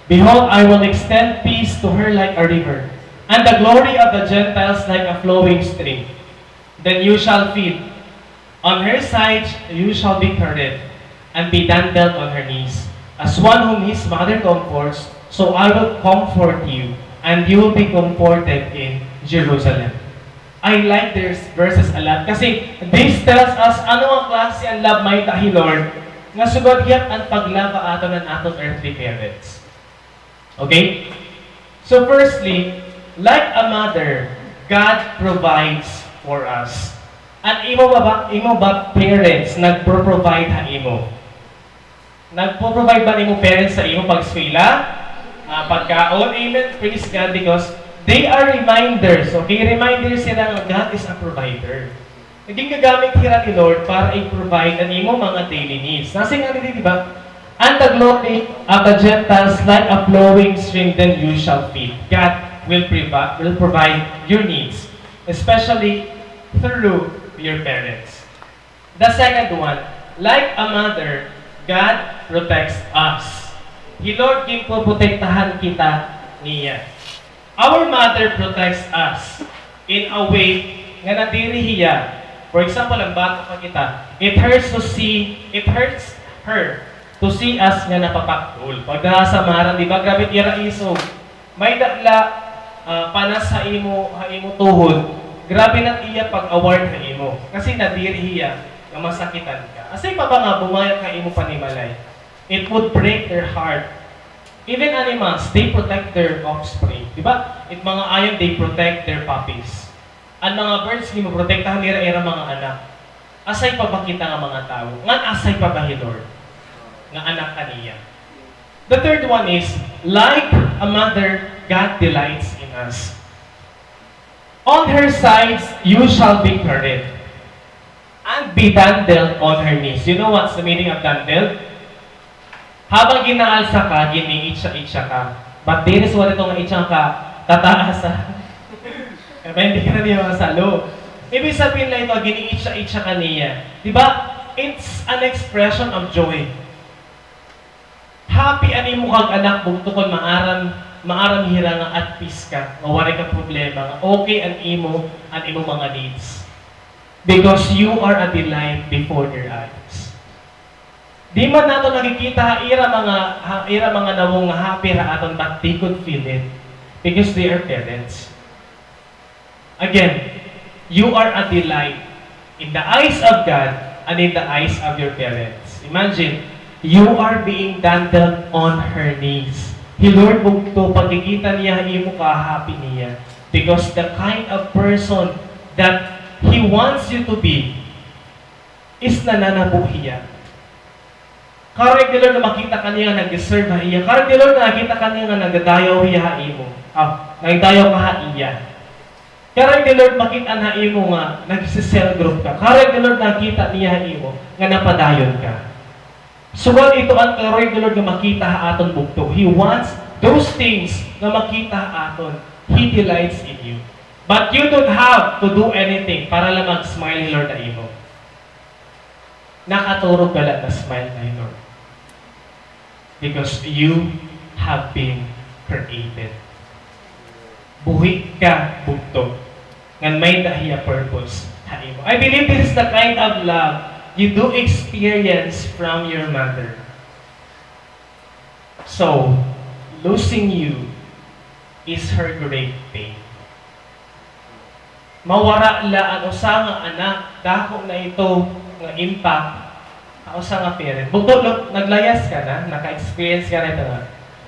Behold, I will extend peace to her like a river, and the glory of the Gentiles like a flowing stream. Then you shall feed. On her sides you shall be carried, and be dandled on her knees. As one whom his mother comforts, so I will comfort you, and you will be comforted in Jerusalem." I like these verses a lot kasi this tells us ano ang klase ang love may tahi Lord nga sugod yat ang paglaba ato ng atong earthly parents. Okay? So firstly, like a mother, God provides for us. At imo ba parents nagpro-provide ha imo? Nagpo-provide ba nimo parents sa imo pag-eskwela? Pagkaon? Amen. Praise God because they are reminders, okay? Reminders sila nga God is a provider. Naging gagamit hira ni Lord para i-provide ang imo mga daily needs. Nasa nga nila, di ba? And the glory of the Gentiles like a flowing stream, then you shall feed. God will provide your needs, especially through your parents. The second one, like a mother, God protects us. He Lord, protektahan kita niya. Our mother protects us in a way nga nadiri hiya. For example, ang bata pa kita, it hurts her to see us nga napapakul. Pag nasamaran, di ba, grabe tira isog. May dala panas sa imo tuhod. Grabe na iya pag-award ha imo. Kasi nadiri hiya nga masakitan ka. Asay pa ba nga bumayag ka imo panimalay? It would break their heart. Even animals, they protect their offspring. Diba? It mga ayon, they protect their puppies. Ang mga birds, hindi mo protektahan nila mga anak. Asay pa ba kita nga mga tao? Ngan asay pa ba Lord? Nga anak kaniya. The third one is, like a mother, God delights in us. On her sides, you shall be carried, and be dandled on her knees. You know what's the meaning of dandled? Habang ginaalsa ka, giniitsa-itsa ka. But there is what itong itsa ka, tataasa. Kaya hindi ka na niya masalo. Ibig sabihin lang ito, giniitsa-itsa ka niya. Diba? It's an expression of joy. Happy ani mo kag anak mo tukon maaram hira nga at peace ka. Mawari ka problema nga okay ang imo mga needs. Because you are a delight before their eyes. Di man nato nakikita ira mga nawong nga happy ra aton but they could feel it because they are parents. Again, you are a delight in the eyes of God and in the eyes of your parents. Imagine, you are being dandled on her knees. Lord, bugto pagkikita niya imo ka happy niya because the kind of person that He wants you to be is nananabuhiya. Karag Lord na makita kaniya nag-deserve ha iya. Karag Lord na nakita kaniya nga nagdadayaw hiya ha imo. Nagdayaw ka ha iya. Karag Lord makita na imo nga nag-cell group ka. Karag Lord nakita niya ha imo nga napadayon ka. Suwag ito ang karag Lord nga makita ha aton bugto. He wants those things nga makita ha aton. He delights in you. But you don't have to do anything para lang mag-smile Lord na imo. Nakaturog ka lang na smile na Lord. Because you have been created. Buhi ka, bugto. Ngan may dahiya purpose. I believe this is the kind of love you do experience from your mother. So, losing you is her great pain. Mawara la ang usa nga anak, dako na ito nga impact ang usa nga parent. Bugto naglayas ka na, naka-experience ka na ito nga.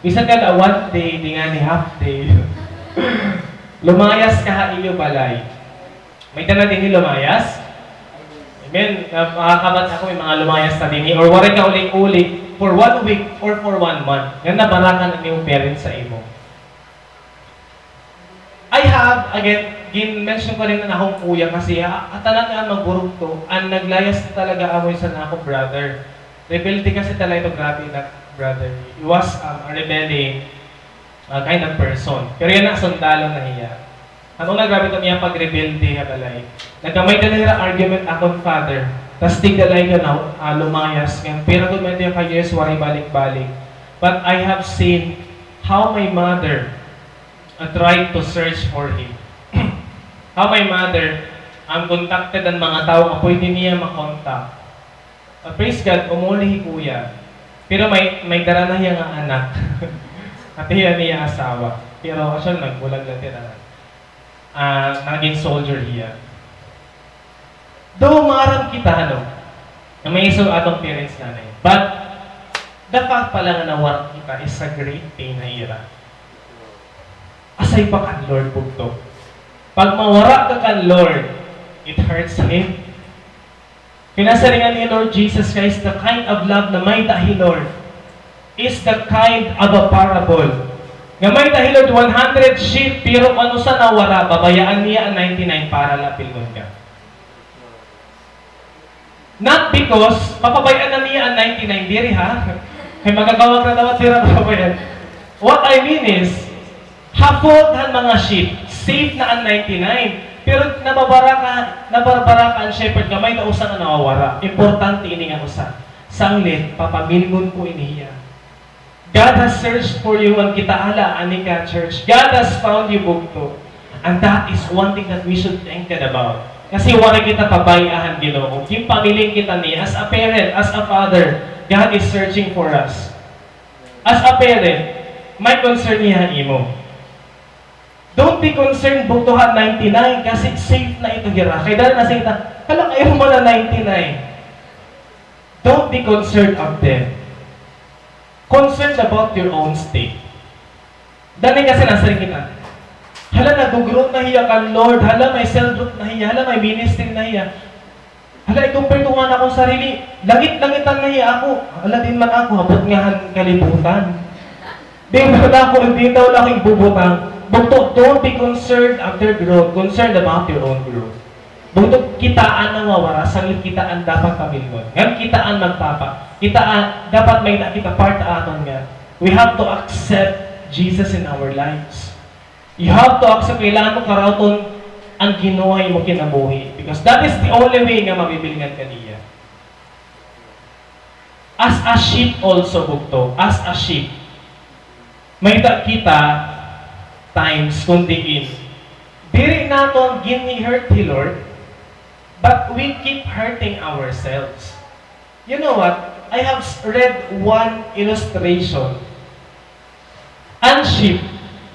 Bisan ka na one day, di nga ni half day. Lumayas ka ha iyo balay. May tanan din lumayas? Amen. Makakabat ako may mga lumayas na din. Or wari ka uling-uling for 1 week or for 1 month. Yan nabarakan ang iyong parents sa imo. I have, again, gin-mention ko rin na akong kuya kasi atanan nga magburog to, ang naglayas talaga amoy sa na akong brother. Rebelde kasi talaga ito, grabe na brother. He was a rebelling kind of person. Pero yan ang sundalo na hiya. Ano na grabe ito niya pag-rebelde balay. Nagkamay na nila argument akong father. Tapos tigdalay ka na, lumayas nga. Pero kung may ka years, wari balik-balik. But I have seen how my mother tried to search for him. How my mother contacted ang mga tao na pwede niya makontak. Praise God, umuli kuya. Pero may dara na niya nga anak. At niya asawa. Pero siya nagbulag lang tira. Naging soldier hiya. Though maram kita, na may iso atong parents nanay. But, the fact pala nga nawarak kita is a great pain na ira. Asay pa kan Lord bugto. Pag mawarak ka kan Lord, it hurts Him. Pinasaringan ni Lord Jesus Christ, the kind of love na may tahi Lord, is the kind of a parable. Nga may tahi Lord, 100 sheep, pero ano sa nawara, babayaan niya ang 99 para lapilon ka. Not because, papabayaan na niya ang 99, diri ha? Kaya magagawag na dapat sila papabayaan. What I mean is, hapot ang mga sheep, safe na ang 99. Pero nabarbara ka ang shepherd, gamay na usang na nawawara. Importante ini nga usa. Sanglit, papamilgon ko iniya. God has searched for you ang kitaala, anika church. God has found you bugto. And that is one thing that we should think about. Kasi wala kita pabayahan Ginoo. Yung pamiling kita niya, as a parent, as a father, God is searching for us. As a parent, may concern niya imo. Don't be concerned buktuhan 99 kasi safe na ito gira. Kaya dahil nasa ita, hala kayo mo na 99. Don't be concerned of them. Concerned about your own state. Dahil kasi nasa rin kita, hala nag-growth na hiya ka Lord, hala may cell group na hiya, hala may ministry na hiya. Hala, i-compare ko nga na akong sarili, langit-langitan na hiya ako. Hala din man ako, habot nga kalibutan. Di ba na ako, hindi daw lang ibubutang. Bukto, don't be concerned of their growth, concerned about your own growth. Bukto, kitaan na mawara, sanglit kitaan dapat kamilgon. Ngayon, kitaan magpapa. Kitaan, dapat may nakita part aton nga. We have to accept Jesus in our lives. You have to accept, kailangan mo karauton ang ginuhay mo kinabuhi. Because that is the only way nga mabibilingan ka niya. As a sheep also, bukto, as a sheep, may kita times kundiin. Diri naton gini-hurt ni Lord, but we keep hurting ourselves. You know what? I have read one illustration. Ang sheep,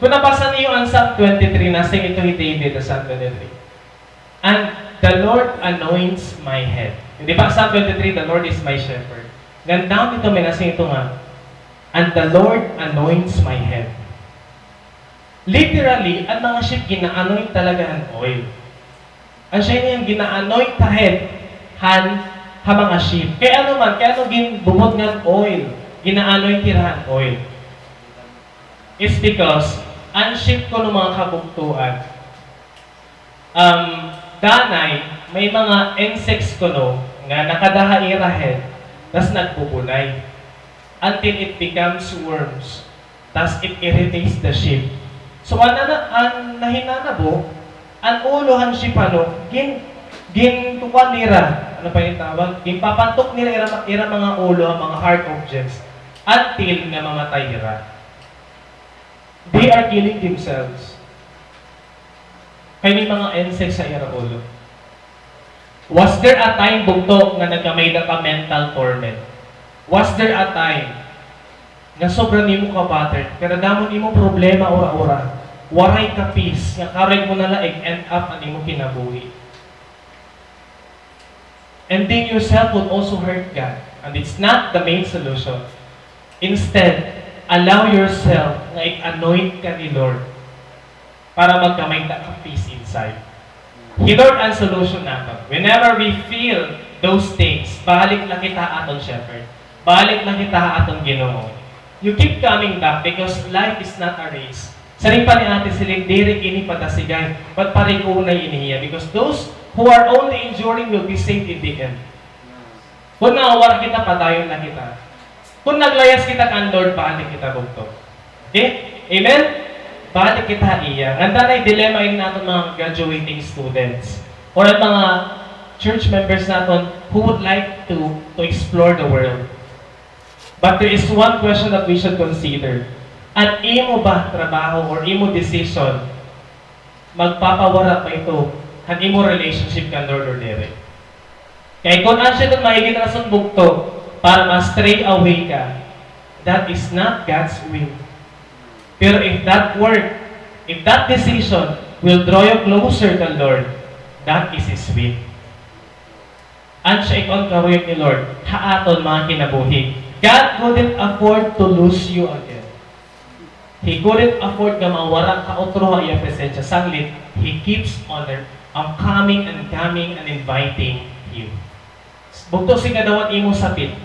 kung nabasa niyo ang Psalm 23, nasa ito ni David, ang Psalm 23. And the Lord anoints my head. Di ba, Psalm 23, the Lord is my shepherd. Gandang dito, may nasa ito nga. And the Lord anoints my head. Literally, ang mga sheep, gina-anoint talaga ang oil. Ang siya niyang gina-anoint ta head, ha mga sheep. Kaya ano man, kaya ano ginbubot ng oil, gina-anoint tirahan oil. It's because, ang sheep ko ng mga kabugtuan, danay, may mga insects ko no, nga nakadahaira head, tas nagbubunay. Until it becomes worms, tas it irritates the sheep. So, ang nahinanabo, ang ulohan sheep, gintukan nila, ano pa yung tawag? Gimpapantok nila ira mga ulo, mga hard objects, until nga mamatay ira. They are killing themselves. Kaya may mga insects sa ira ulo. Was there a time, bugto, nga nagkamay na ka mental torment? Was there a time nga sobrang nimo ka battered, pero damon nimo problema ora-ora, waray ka peace, nga kareg mo na laig, end up ang imo kinabuhi. Ending yourself would also hurt God, and it's not the main solution. Instead, allow yourself na i-anoint ka ni Lord para magkamay ka peace inside. He Lord ang solution natin. Whenever we feel those things, balik lang kita aton shepherd. Balik lang kita aton Ginoo. You keep coming back because life is not a race. Saring pa ni Ate Celine, diri ini patasigay, but paring unay inihiya. Because those who are only enduring will be saved in the end. Kung naawar kita, padayon na kita. Kung naglayas kita kan Lord, balik kita bugto. Okay? Amen? balik kita iya. Ganda na dilemma yun natin mga graduating students or ang mga church members natin who would like to explore the world. But there is one question that we should consider. Ang imo ba trabaho or imo decision, magpapawara pa ito ang imo relationship kan Lord or dire. Kaya kung ang siya kung mahigit na sa bugto para ma-stray away ka, that is not God's will. Pero if that work, if that decision will draw you closer to Lord, that is His will. Ang siya ikon karuyot ni Lord, haaton mga kinabuhi. God couldn't afford to lose you again. He couldn't afford na mawarang kautroha iya presensya. Sanglit, He keeps on coming and inviting you. Bugto si kadawat imo sapit.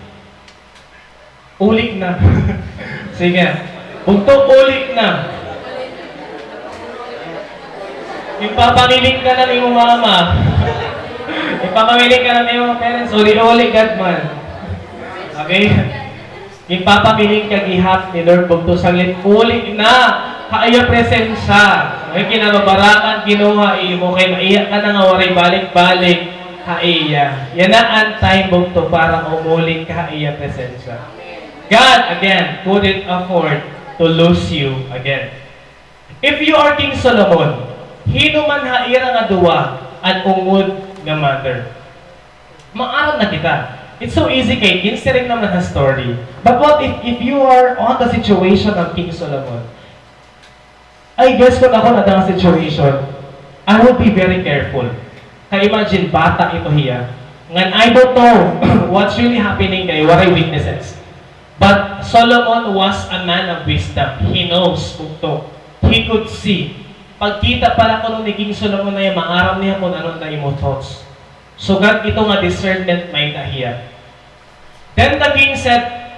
Ulik na. Sige. Bugto ulik na. Ipapamiling ka na imo mama. Ipapamiling ka na imo parents. Uli-uli God man. Okay? Ipapamiling ka gihap ni Lord Bugto sanglit. Ulik na. Kaaya presensya. Okay, kinababarakan, kinuha imo. Kaya maiyak ka na nga waray balik-balik. Kaaya. Yan na ang time Bugto para umuling kaaya presensya. God, again, couldn't afford to lose you again. If you are King Solomon, hinuman haira nga duwa at ungod nga mother. Maaram na kita. It's so easy kay kinsiring naman ha story. But what if you are on the situation of King Solomon? I guess kung ako na ang situation, I would be very careful. Kaya imagine, bata ito hiya. Ngan I don't know what's really happening kay what I witnesses. But Solomon was a man of wisdom. He knows bugto. He could see. Pagkita pala ko nung ni King Solomon na yung maaram niya kung anong na imo thoughts. So God, ito nga discernment may nahiya. Then the king said,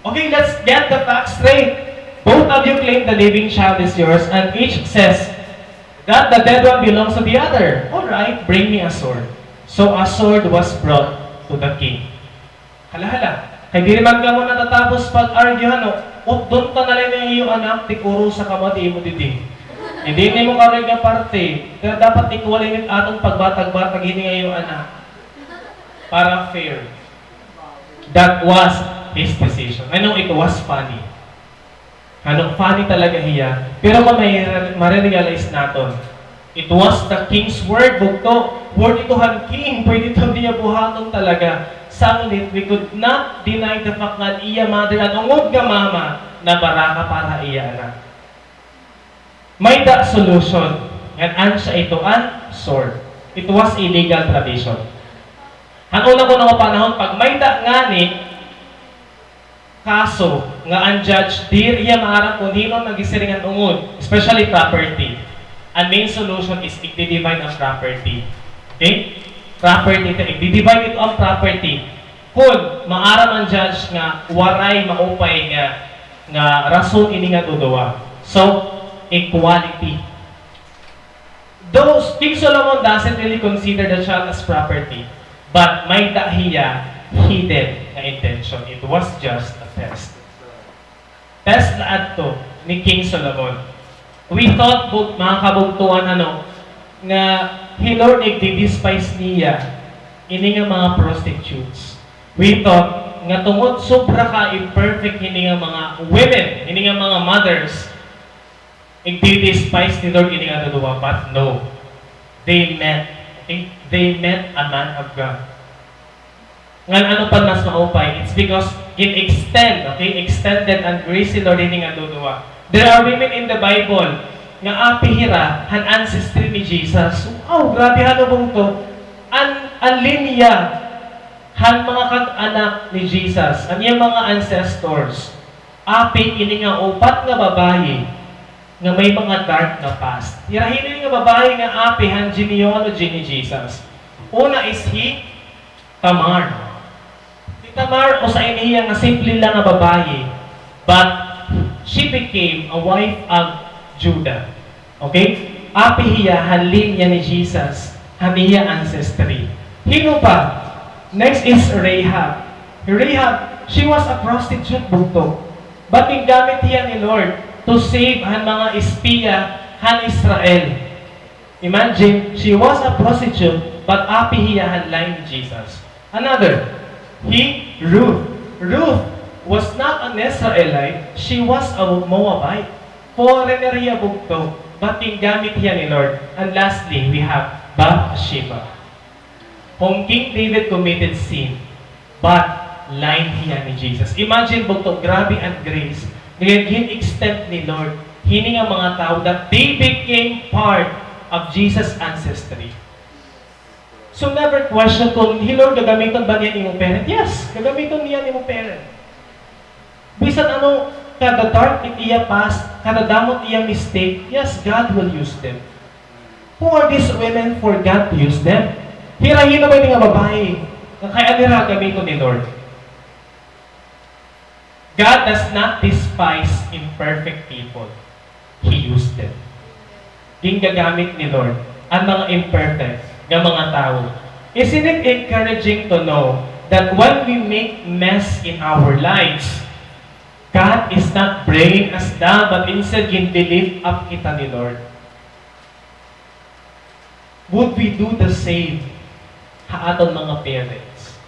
okay, let's get the facts straight. Both of you claim the living child is yours, and each says that the dead one belongs to the other. All right, bring me a sword. So a sword was brought to the king. Hala-hala. Kaya di naman ka mo natatapos pag-arguehan, doon ka na lang yung iyong anak, tikuro sa kamati mo didi. Hindi na mo karoy nga parte. Kaya dapat ikuwalin atong pagbatag-batag hindi nga iyong anak. Para fair. That was his decision. I know it was funny. Funny talaga hiya. Pero kung marirealize natin, it was the king's word, bugto. Word ito han king, pwede ito niya buhaton talaga. Sanglit, we could not deny the fact that iya mother at ungod nga mama na baraka para iya anak. May that solution. Yan siya ito, an sword. It was a legal tradition. Ang una ko na panahon, pag may da ngani, kaso nga ang judge, di iya maarang kung hino nagisiring ang ungod, especially property. Ang main solution is i-divide ang property. Okay? Property ito, i-divide ito ang property. Kung maaram ang judge nga waray maupay nga rason ini nga duduwa. So, equality. Though King Solomon doesn't really consider the child as property, but may dahiya hidden na intention. It was just a test. Test na adto ni King Solomon. We thought, mga kabugtuan, nga Lord nagdi-despise niya ini nga mga prostitutes. We thought, nga tungod sobra ka imperfect ini nga mga women, ini nga mga mothers, nagdi-despise ni Lord ini nga dalawa. But no. They met a man of God. Ngan ano pa mas maupay? It's because extended and grace si Lord ini nga dalawa. There are women in the Bible nga apihira han ancestry ni Jesus. Wow, grabe bang to. An linya han mga kag-anak ni Jesus, ang iyang mga ancestors. Api ini nga upat nga babae nga may mga dark na past. Hirahinin nga babae nga api han genealogy ni Jesus. Una is Tamar. Si Tamar o sa iniya nga simple lang nga babae, but she became a wife of Judah. Okay? Api hiya halin niya ni Jesus, haniya ancestry. Hino pa? Next is Rahab. Rahab, she was a prostitute bugto. But gamit hiya ni Lord to save han mga espiya han Israel. Imagine, she was a prostitute, but api hiya han lain Jesus. Another, Ruth. Ruth was not an Israelite, she was a Moabite. Foreigner hiya bugto, but gamit hiya ni Lord. And lastly, we have Bathsheba. Whom King David committed sin, but line hiya ni Jesus. Imagine bugto, grabe ang grace. Ngayon, extend ni Lord. Hini nga mga tao that they became part of Jesus' ancestry. So never question kung, Lord, gagamitan ba niya imong parent? Yes, gagamitan niya imong parent. Bisan ano, kada dark it iya past, kada damot iya mistake, yes, God will use them. Who are these women for God to use them? Hirahin na ba yung nga babae? Kaya nila gamitan ni Lord. God does not despise imperfect people. He used them. Gagamit ni Lord ang mga imperfect ng mga tao. Isn't it encouraging to know that when we make mess in our lives, God is not bringing us down, but instead lift up kita ni Lord? Would we do the same sa aton mga parents?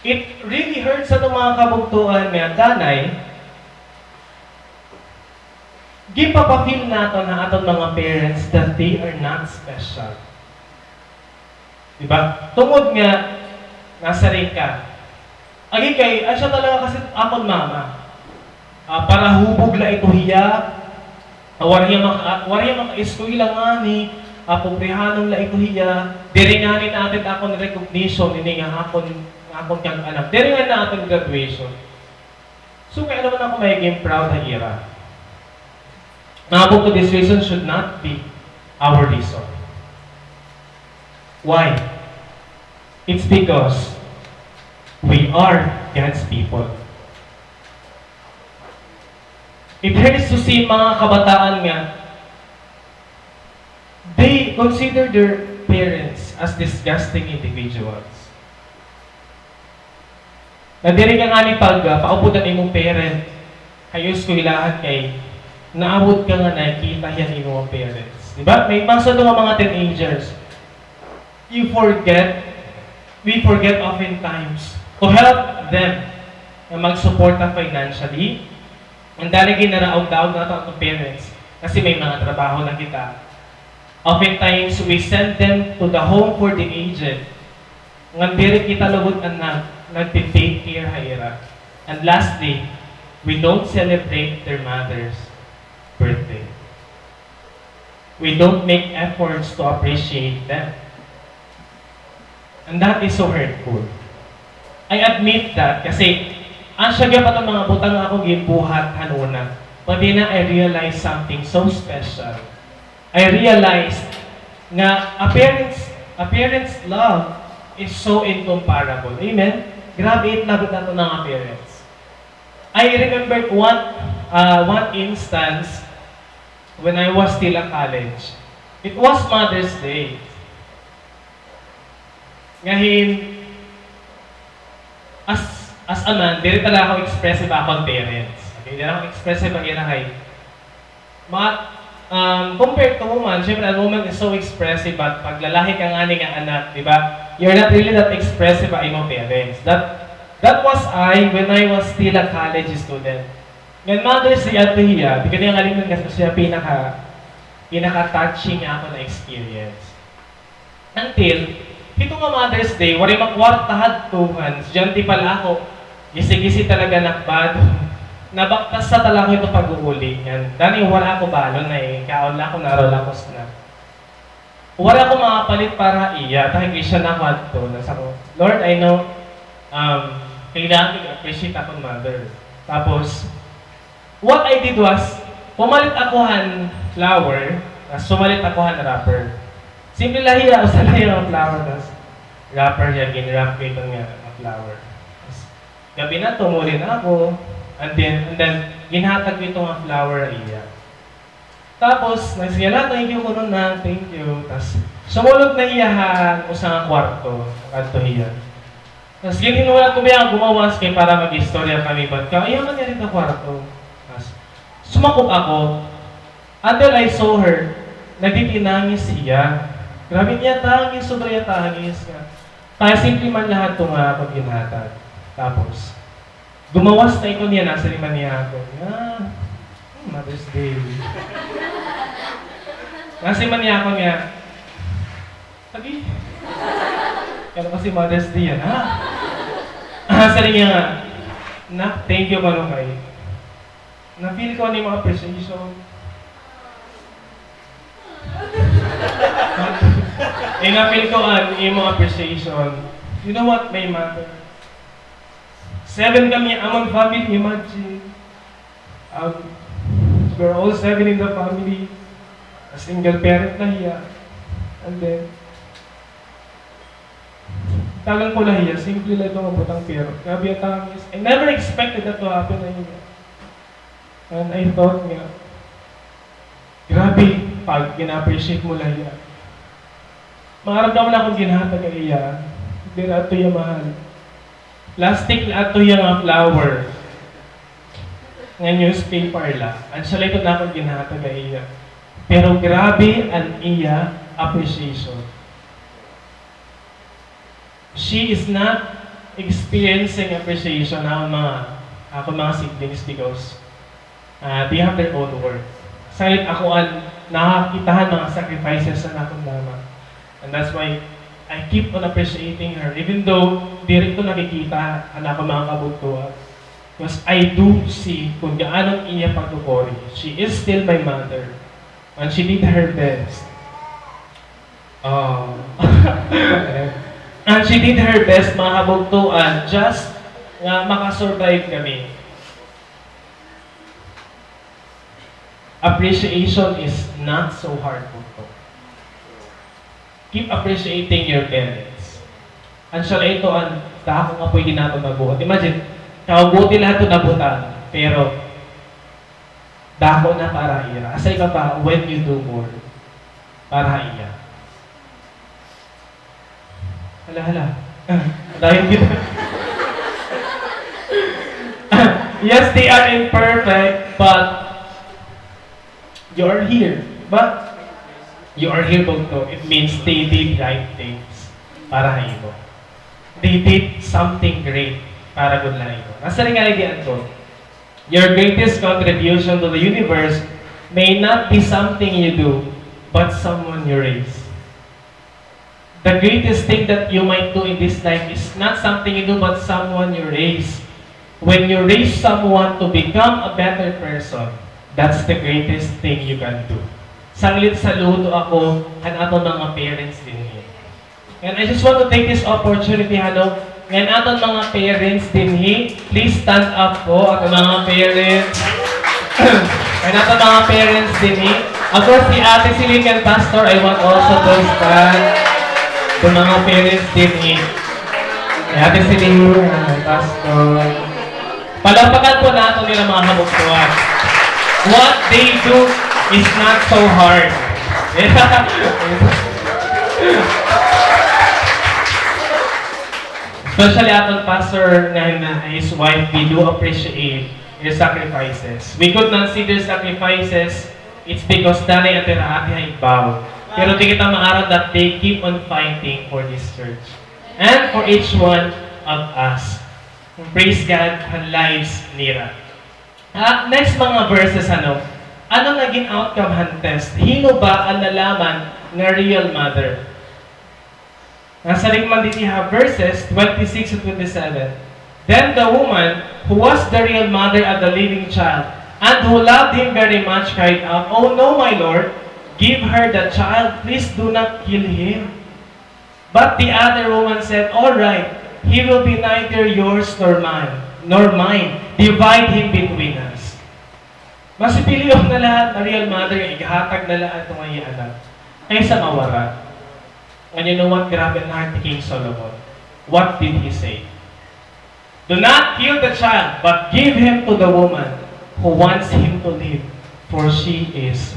It really hurts sa mga kabugtuan nga danay. Gipapafeel natin ang aton mga parents that they are not special. Diba? Tungod nga, nasa rin ka. Agi kay, siya talaga kasi akong mama. Para hubog la ito hiya. Wariya maka-eskwila nga ni. Pobrihanong la ito hiya. Diringanin natin akong recognition. Ini nga akong kang anak. Diringanin natin graduation. So kaya naman ako magiging proud na ira. Nabog to this reason should not be our reason. Why? It's because we are God's people. It hurts to see mga kabataan nga, they consider their parents as disgusting individuals. Nadiri ka nga ni pag pauputan imong parent, hayos ko ilahan kay naabot ka nga nakikita yan imong parents. Diba? May bangsa ng mga teenagers. We forget oftentimes to help them na mag-suporta financially. Ang dali ginaraog-daog na ito ang parents kasi may mga trabaho na kita. Oftentimes, we send them to the home for the aged. Ngang diri kita lugod anak, nagtitake care haira. And lastly, we don't celebrate their mothers' birthday. We don't make efforts to appreciate them. And that is so hurtful. I admit that kasi ang siya pa itong mga butang akong gibuhat hanuna. But then I realized something so special. I realized nga a parent's love is so incomparable. Amen? Grabe it love nato ng parents. I remembered one instance when I was still at college. It was Mother's Day. Ngayon, as a man, dili talaga ako expressive akong parents. Okay, dili ako expressive ang irahay. Compared to woman, syempre, a woman is so expressive, but pag lalaki ka nga nga anak, di ba? You're not really that expressive ang imong parents. That was I when I was still a college student. Ngayon, Mother's Day ato hiya, because yung alimun kasi siya pinaka-touching ako na experience. Until, ito nga Mother's Day, wari makwartahad tuhan, estudyante pala ako, gisi-gisi talaga nakbad. Nabaktas sa talaga ito pag-uuli. Dani, wala ako balon na kaon lang ako, narolakos na. Wala ako makapalit para iya, dahil siya na kwadto. Lord, I know, kailangan i-appreciate akong mother. Tapos, what I did was, pumalit ako han flower, tapos sumalit ako han wrapper. Simple lang hiya, usala yung flower, tapos wrapper niya, ginrap ko itong flower. Tapos, gabi na, tumulin ako, and then ginhatag ko itong flower iya. Tapos, nagsiyala, thank you ko nun na, thank you. Tapos, sumulog na iyahan, usang kwarto, kanto iya. Tapos, gininulat ko ba yung gumawas kayo para mag-istorya kami, but kaya man niya rin ang kwarto. Tapos, Sumakop ako. Until I saw her, nagtitinangis siya. Grabe niya tangis, sobra niya tangis nga. Kaya simple man lahat ito nga ako ginhatag. Tapos, gumawas na ito niya, nasa liman niya ako. Mother's Day. Nasa liman niya ako niya. Lagi. Kaya kasi Mother's Day yan, ha? Sabi niya nga, thank you Manukay. Na-feel ko ano yung mga appreciation. Na-feel ko yung mga appreciation. You know what, my mother? 7 kami among family, imagine. We're all 7 in the family. A single parent na hiya. And then, talang ko lahiya, simple lang ito mabutang pero. Grabe ang tangis. I never expected that to happen na yun. And I thought nga, grabe, pag gina-appreciate mo lahiya. Makaramdaman akong ginhatag ay iya. Hindi na ito yung mahal. Plastic na ito yung flower. Nga newspaper la. Ang siya ito na akong ginhatag ay iya. Pero grabe ang iya appreciation. She is not experiencing appreciation na ako mga siblings because they have their own work. Salit ako nakakitahan mga sacrifices na akong mama. And that's why I keep on appreciating her. Even though di rin ito nakikita ang ako mga kabugtuan. Because I do see kung gaano iya pagkukori. She is still my mother. And she did her best. And she did her best mga kabugtuan just nga makasurvive kami. Appreciation is not so hard po. Keep appreciating your parents. And siya ito dahil nga pwede natin mabuhat. Imagine, kabuti lahat ito nabutan. Pero, dako na para iya. Asay ka pa, when you do more, para iya. Hala. Dahil kita. Yes, they are imperfect, but you are here. But you are here to. It means they did right things para imo. They did something great para good na imo. Nasa rin nga diyan to. Your greatest contribution to the universe may not be something you do, but someone you raise. The greatest thing that you might do in this life is not something you do, but someone you raise. When you raise someone to become a better person, that's the greatest thing you can do. Sanglit saludo ako ang ato mga parents din here. And I just want to take this opportunity, ngayon ato mga parents din here, please stand up po ato mga parents. Ngayon ato mga parents din here. Of course, si Ate Celine and Pastor, I want also to stand. Ito mga parents din here. Ate Celine and Pastor. Palampakan po nato nila mga habugtuan. What they do is not so hard. Especially atong pastor and his wife, we do appreciate their sacrifices. We could not see their sacrifices, it's because danay at ati haibaw. Pero di kita maaral that they keep on fighting for this church. And for each one of us. Praise God, ang lives nila. Next mga verses, ano naging outcome han test? Hino ba ang nalaman na real mother? Nasa ringman dito verses 26 to 27. Then the woman, who was the real mother of the living child, and who loved him very much, cried out, "Oh no, my Lord, give her the child, please do not kill him." But the other woman said, "All right, he will be neither yours nor mine. Divide him between us." Mas piliyon na lahat na real mother yung ihatag na lahat ng mga anak kaysa mawara. And you know what? Grabe ang heart ni King Solomon. What did he say? "Do not kill the child, but give him to the woman who wants him to live, for she is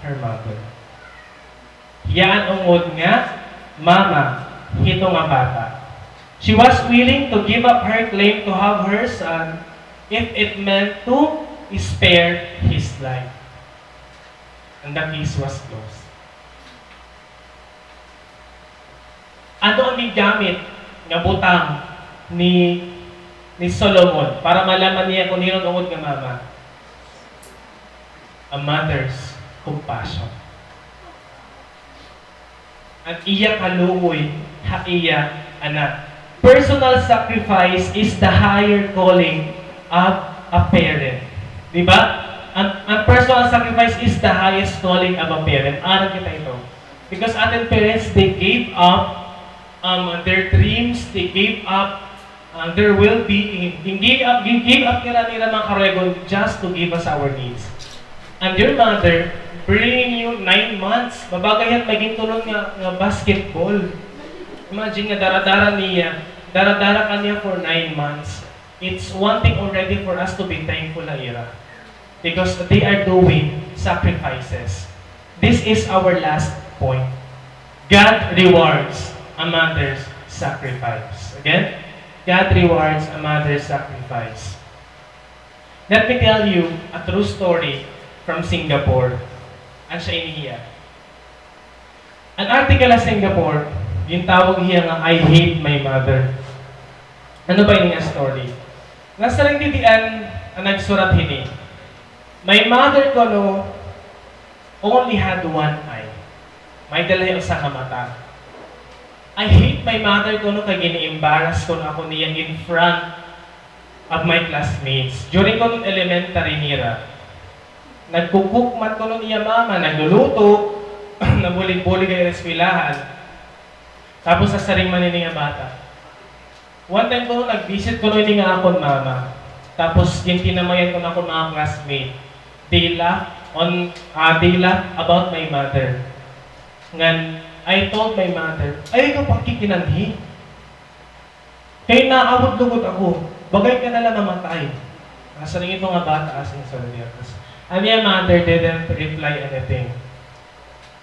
her mother." Yan ungod nga, mama, hito nga bata. She was willing to give up her claim to have her son if it meant to spared his life. And the case was closed. Ano ang gamit nga butang ni Solomon para malaman niya kung hinunungod nga mama? A mother's compassion. At iya kaluoy, ha iya anak. Personal sacrifice is the higher calling of a parent. Diba? Ang personal sacrifice is the highest calling of a parent. Aral kita ito. Because other parents, they gave up their dreams, they gave up their well-being. Give up nila mga karegon just to give us our needs. And your mother, bringing you 9 months, mabagayan maging tulong nga basketball. Imagine nga daradara ka niya for 9 months. It's one thing already for us to be thankful na ira. Because they are doing sacrifices. This is our last point. God rewards a mother's sacrifice. Again, God rewards a mother's sacrifice. Let me tell you a true story from Singapore. Ano siya inihiya? An article sa Singapore, yung tawag hiya nga, I hate my mother. Ano ba yung story? Nasa rin titian ang nagsurat hini. My mother ko no, only had one eye. May dala yung sa mata. I hate my mother ko no, kaya gini-embarrass ko na ako niya in front of my classmates. During ko nung elementary nira, nagkukuk man ko nung iya mama, nagluluto, nabulig-bulig ay eskwelahan. Tapos sa saring manini nga bata. One time ko nung nag-visit ko nung ini nga akong mama. Tapos yung tinamayan ko na akong mga classmate. They laugh about my mother. Ngan, I told my mother, ay ikaw pakikinanhi. Kaya naawad-lugod ako. Bagay ka nalang namatay. Nasa rin ito nga bata asing sa Rodriguez. And your mother didn't reply anything.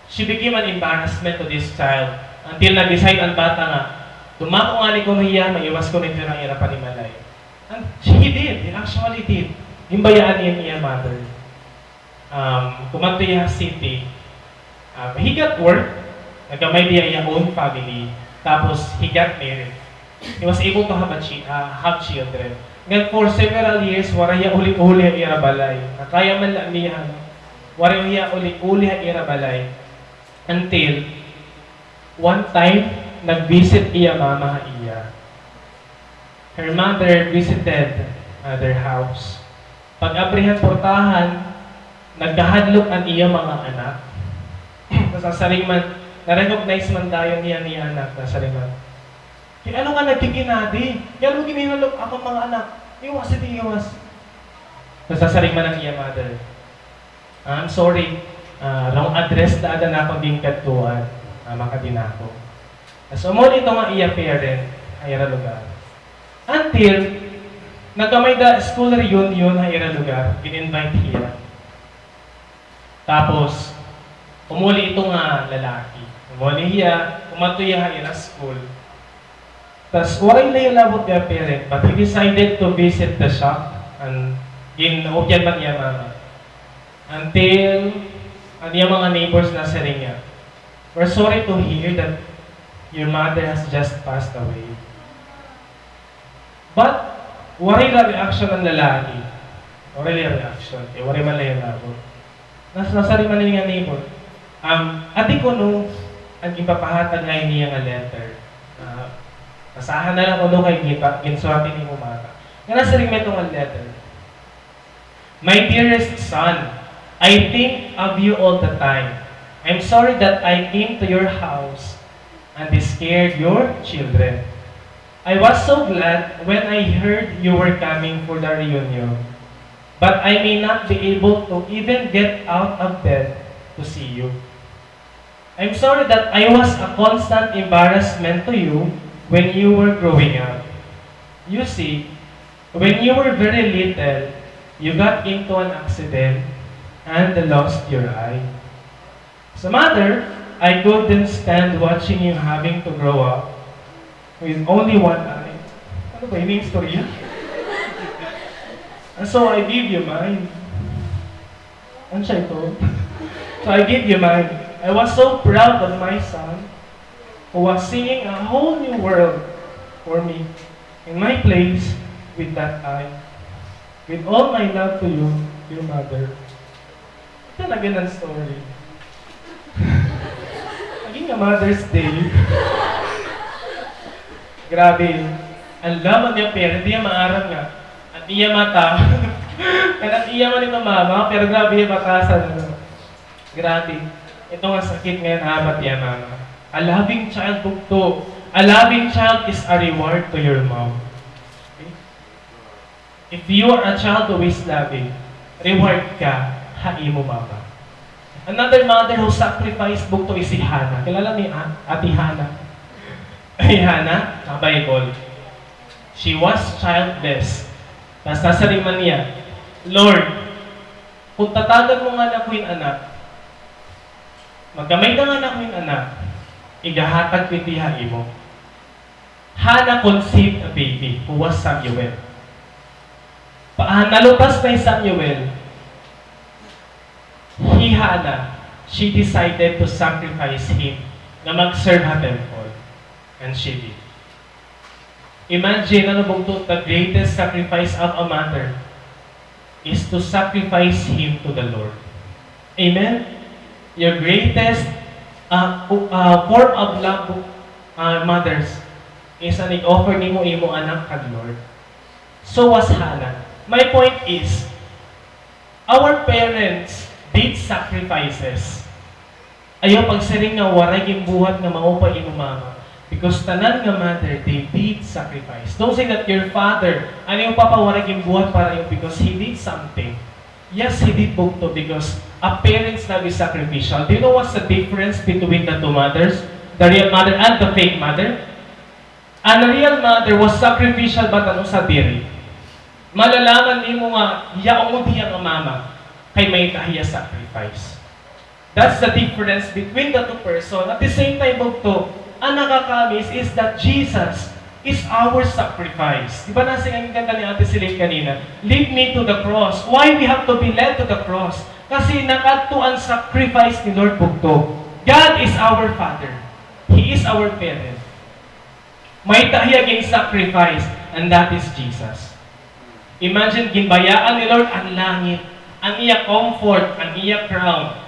She became an embarrassment to this child until nag-decide ang bata nga, dumako nga ni ko niya, maiwas ko nito ng irapan ni Malay. And he actually did. Yung bayaan niya mother. Kumanto niya city. He got work, nagamay niya yung own family, tapos he got married. He was able to have children. Ngayon, for several years, waraya uli-uli ang irabalay. Kaya man lang niya, waraya uli-uli ang irabalay. Until, one time, nag-visit iya mama iya. Her mother visited their house. Pag-abrihan portahan, nagkahadlok ang iya mga anak. Nasasaring man, na-recognize man tayo niya anak, nasasaring man. Kaya ano ka nagkikinadi? Kaya ano ginihalok ako mga anak? Iwas, hindi iwas. Nasasaring man ang iya mother. I'm sorry, wrong address na na akong gingkatuan. Makadinako. So, mo dito nga iya parent, ayara lugar. Until, nagkamay da school reunion ayara lugar, in-invite hiya. Tapos, umuli ito nga lalaki. Umuli hiya, umatuya ayara school. Tapos, waray na yung labot niya parent, but he decided to visit the shop and ginaupyan man niya mama. Until, ang niya mga neighbors na sa niya, we're sorry to hear that your mother has just passed away. But, waray na reaction ng lalaki. Waray na reaction. Waray man na yung labot. Nasari man niya neighbor. Ati ko no, ang ipapahatag ngayon niya nga letter. Masahan na lang ko kay ginsuwati ni Mumata. Nga nasa rin may itong letter. My dearest son, I think of you all the time. I'm sorry that I came to your house and scared your children. I was so glad when I heard you were coming for the reunion. But I may not be able to even get out of bed to see you. I'm sorry that I was a constant embarrassment to you when you were growing up. You see, when you were very little, you got into an accident and lost your eye. As a mother, I couldn't stand watching you having to grow up with only one eye. Ano ba yung story yan? And so I gave you mine. Ano siya ito? So I give you mine. I was so proud of my son who was seeing a whole new world for me in my place with that eye. With all my love to you, dear mother. Talaga ng story. Naging a Mother's Day. Grabe. Ang laman niya pero hindi niya maarap nga. At iya mata. Kanang iya man ito mama, pero grabe yung batasan. Grabe. Ito nga sakit ngayon, apat yan mama. A loving child bugto. A loving child is a reward to your mom. Okay? If you are a child who is loving, reward ka, hain mo mama. Another mother who sacrificed bugto is si Hannah. Kilala ni Ate Hannah? Ay Hannah, sa Bible. She was childless. Tapos nasariman niya, Lord, kung tatagan mo nga na ko yung anak, magkamay na nga na ko yung anak, igahatag ko itihain mo. Hannah conceived a baby who was Samuel. Nalupas na yung Samuel, Hannah, she decided to sacrifice him na mag-serve sa temple. And she did. Imagine, ano bugto, the greatest sacrifice of a mother is to sacrifice him to the Lord. Amen? Your greatest form of love, mothers, is an offer ni mo imo anak kag Lord. So was Hannah. My point is, our parents did sacrifices. Ayaw pagsiring nga waray gimbuhat nga maupa imo mama. Because tanan nga mother, they did sacrifice. Don't say that your father, ano yung papawaray gimbuhat para yung because he did something. Yes, he did both to because a parent's love is sacrificial. Do you know what's the difference between the two mothers? The real mother and the fake mother? And the real mother was sacrificial but ano sa diri? Malalaman mo nga, yaong diya nga mama, kay may kahiya sacrifice. That's the difference between the two persons. At the same time, bugto, ang nakakamis is that Jesus is our sacrifice. Di ba nasa ang ganda ni Ate Celine kanina? Lead me to the cross. Why we have to be led to the cross? Kasi nakadto ang sacrifice ni Lord bugto. God is our Father. He is our parent. May tahiyaging sacrifice, and that is Jesus. Imagine, ginbayaan ni Lord ang langit, ang iya comfort, ang iya crown,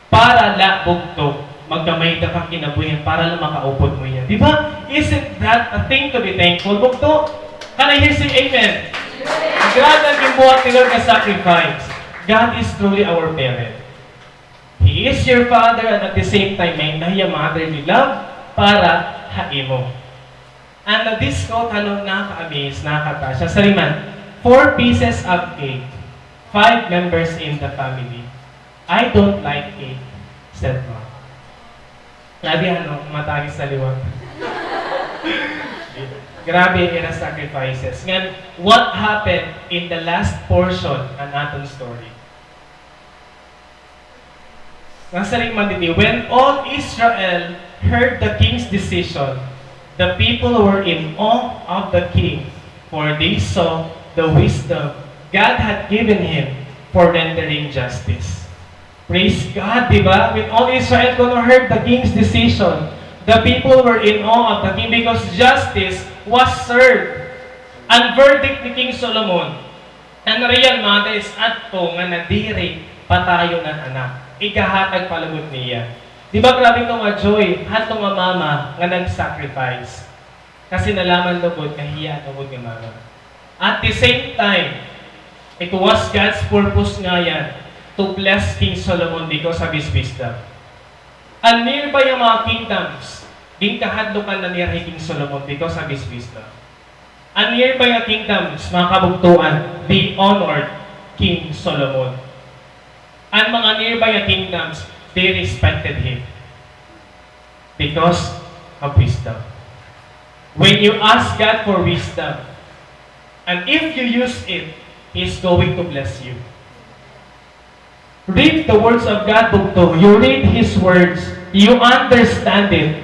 para la bugto, magkamay ka kinabuhin para lang makaupod mo yan. Di ba? Isn't that a thing to be thankful? Bugto, can I hear say amen? Grabe ang gibuhat ni Lord na sacrifice. God is truly our parent. He is your Father and at the same time, may nahiya motherly love para hain mo. And this quote, nakaka-amaze, nakaka-touch. Sa Riman, 4 pieces of cake, 5 members in the family. I don't like cake, said Mom. Grabe matagis sa liwag. Grabe yung sacrifices. Ngayon, what happened in the last portion ng ating story? Nasa ringman dito, when all Israel heard the king's decision, the people were in awe of the king, for they saw the wisdom God had given him for rendering justice. Praise God, di ba? When all Israel heard the king's decision, the people were in awe of the king because justice was served. Ang verdict ni King Solomon, ang real mother is adto nga nadiri patayo ng anak. Ikahatag palagod niya. Di ba grabe ito nga joy, hato nga mama nga nag-sacrifice. Kasi nalaman lubod, kahiya lubod nga mama. At the same time, it was God's purpose nga yan to bless King Solomon because of his wisdom. And nearby ang mga kingdoms, ginkahadlokan na niya King Solomon because of his wisdom. And nearby ang kingdoms, mga kabugtuan, they honored King Solomon. And mga nearby ang kingdoms, they respected him because of wisdom. When you ask God for wisdom, and if you use it, He's going to bless you. Read the words of God, bugto. You read His words, you understand it,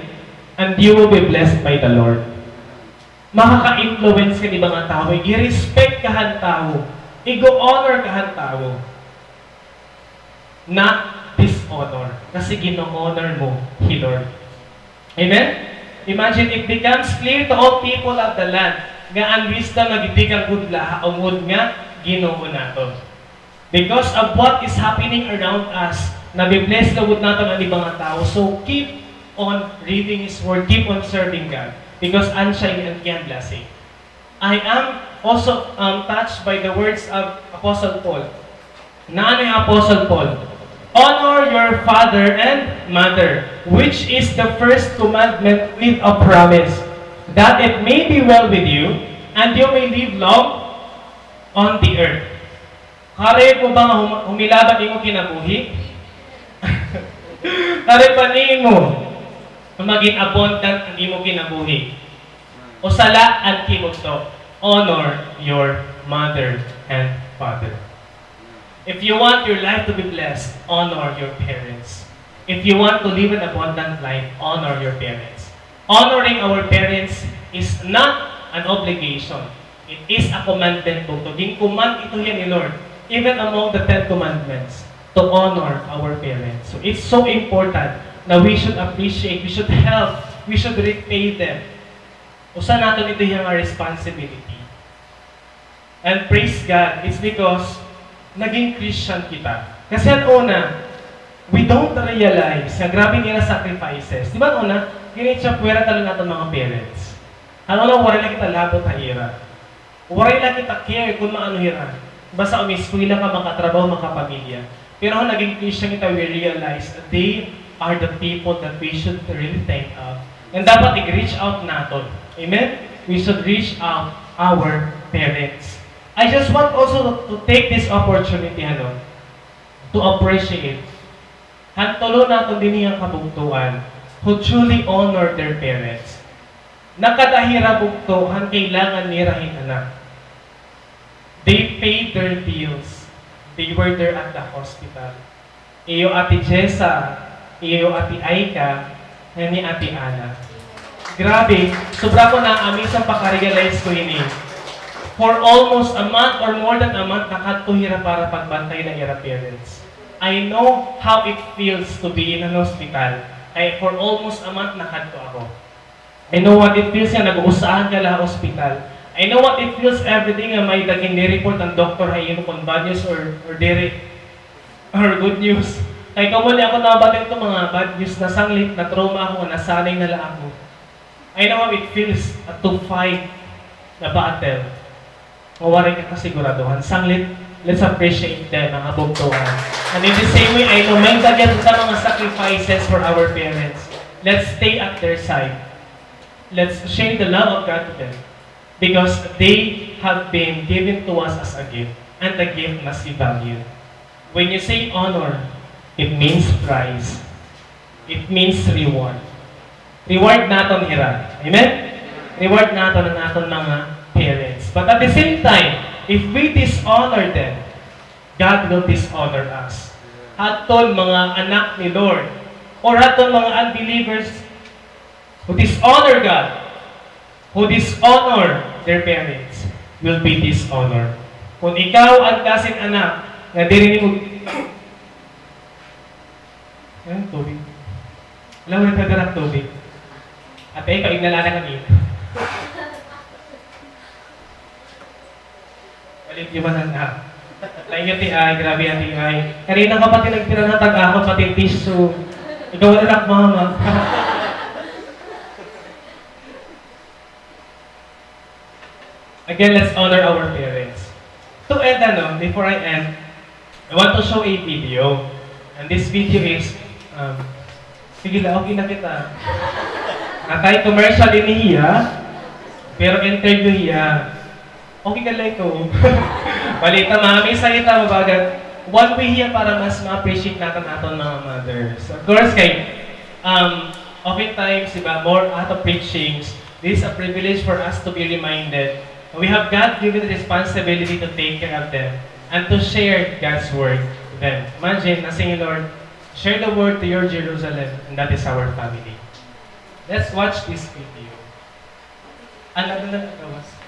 and you will be blessed by the Lord. Makaka-influence ka ni mga tao. I-respect ka han tao. I-go-honor ka han tao. not dishonor. Kasi gino-honor mo, He Lord. Amen? Imagine, it becomes clear to all people of the land nga ang wisdom nga gidi kang gudla, umod nga, Ginoo nato. Because of what is happening around us, nabibless na wood natin ang ibang tao. So, keep on reading His Word, keep on serving God. Because ansya yan blessing. I am also touched by the words of Apostle Paul. Na ano yung Apostle Paul? Honor your father and mother, which is the first commandment with a promise, that it may be well with you, and you may live long on the earth. Kare mo ba nga humilaban mo kinabuhi? Kare pa mo maging abundant ang imo kinabuhi. O sala ang kimugto, honor your mother and father. If you want your life to be blessed, honor your parents. If you want to live an abundant life, honor your parents. Honoring our parents is not an obligation. It is a commandment book. Gin-command ito yan ni Lord, even among the 10 commandments, to honor our parents. So it's so important na we should appreciate, we should help, we should repay them. Usa natin ito yung responsibility. And praise God, it's because naging Christian kita. Kasi ang una, we don't realize na grabe nila sacrifices. Di ba ang una, ginit siya puwera talo natin mga parents. Ano na, wala lang kita labot na hira. Wala lang kita care kung maano hira. Basta umiskwila ka, makatrabaho, makapamilya. Pero kung naging Christian kita, we realize that they are the people that we should really thank of. And dapat i-reach out natin. Amen? We should reach out our parents. I just want also to take this opportunity, to appreciate. Hantulo natin din yung kabugtuan who truly honor their parents. Nakadahira bugtuhan, kailangan nirahin anak. They paid their bills. They were there at the hospital. Iyo Ate Jessa, iyo Ate Aika, ni Ate Ana. Grabe, sobra ko na-amaze ang paka-realize ko ini. For almost a month or more than a month, nakatuhira para pagbantay ng ira parents. I know how it feels to be in an hospital. For almost a month, nakadto ako. I know what it feels nga nag-uusahan ka lang hospital. I know what it feels everything nga may daging ni-report ang doktor ay kung bad news or good news. Kaya kamuli ako nabatin ito mga bad news na sanglit, na trauma ako, nasanay na lang ako. I know how it feels to fight the battle. Mawarin ka kasiguraduhan. Sanglit, let's appreciate them, mga bugtuhan. And in the same way, I know may dagyan sa mga sacrifices for our parents. Let's stay at their side. Let's share the love of God to them. Because they have been given to us as a gift. And the gift must be valued. When you say honor, it means prize. It means reward. Reward natin hira. Amen? Reward natin ang natin mga parents. But at the same time, if we dishonor them, God will dishonor us. Hatol mga anak ni Lord, or hatol mga unbelievers who dishonor God, who dishonor their parents, will be dishonored. Kung ikaw ang kasing anak, na dirinig mo, yan, tubig. Alam mo, nagkagarap tubig. At ay, paignalala kami. Balik yung manang Laingat ay, grabe ang ay. Kanina ka pati nagtira ng tag-akot, pati tissue. Ikaw wala nak, mama. Again, let's honor our parents. To end, before I end, I want to show a video. And this video is, sige lang, okay na kita. Atay commercial din hiya, pero interview hiya. Okay ka lang ito. Balita, mami, salita, mabagat. One way hiya para mas ma-appreciate natin aton mga mothers. Of course, oftentimes, diba, more out of preachings, this is a privilege for us to be reminded. We have God-given responsibility to take care of them and to share God's word to them. Imagine, nasing Lord, share the word to your Jerusalem, and that is our family. Let's watch this video. Ano na nagawas?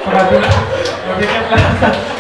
Mabigyan plaza.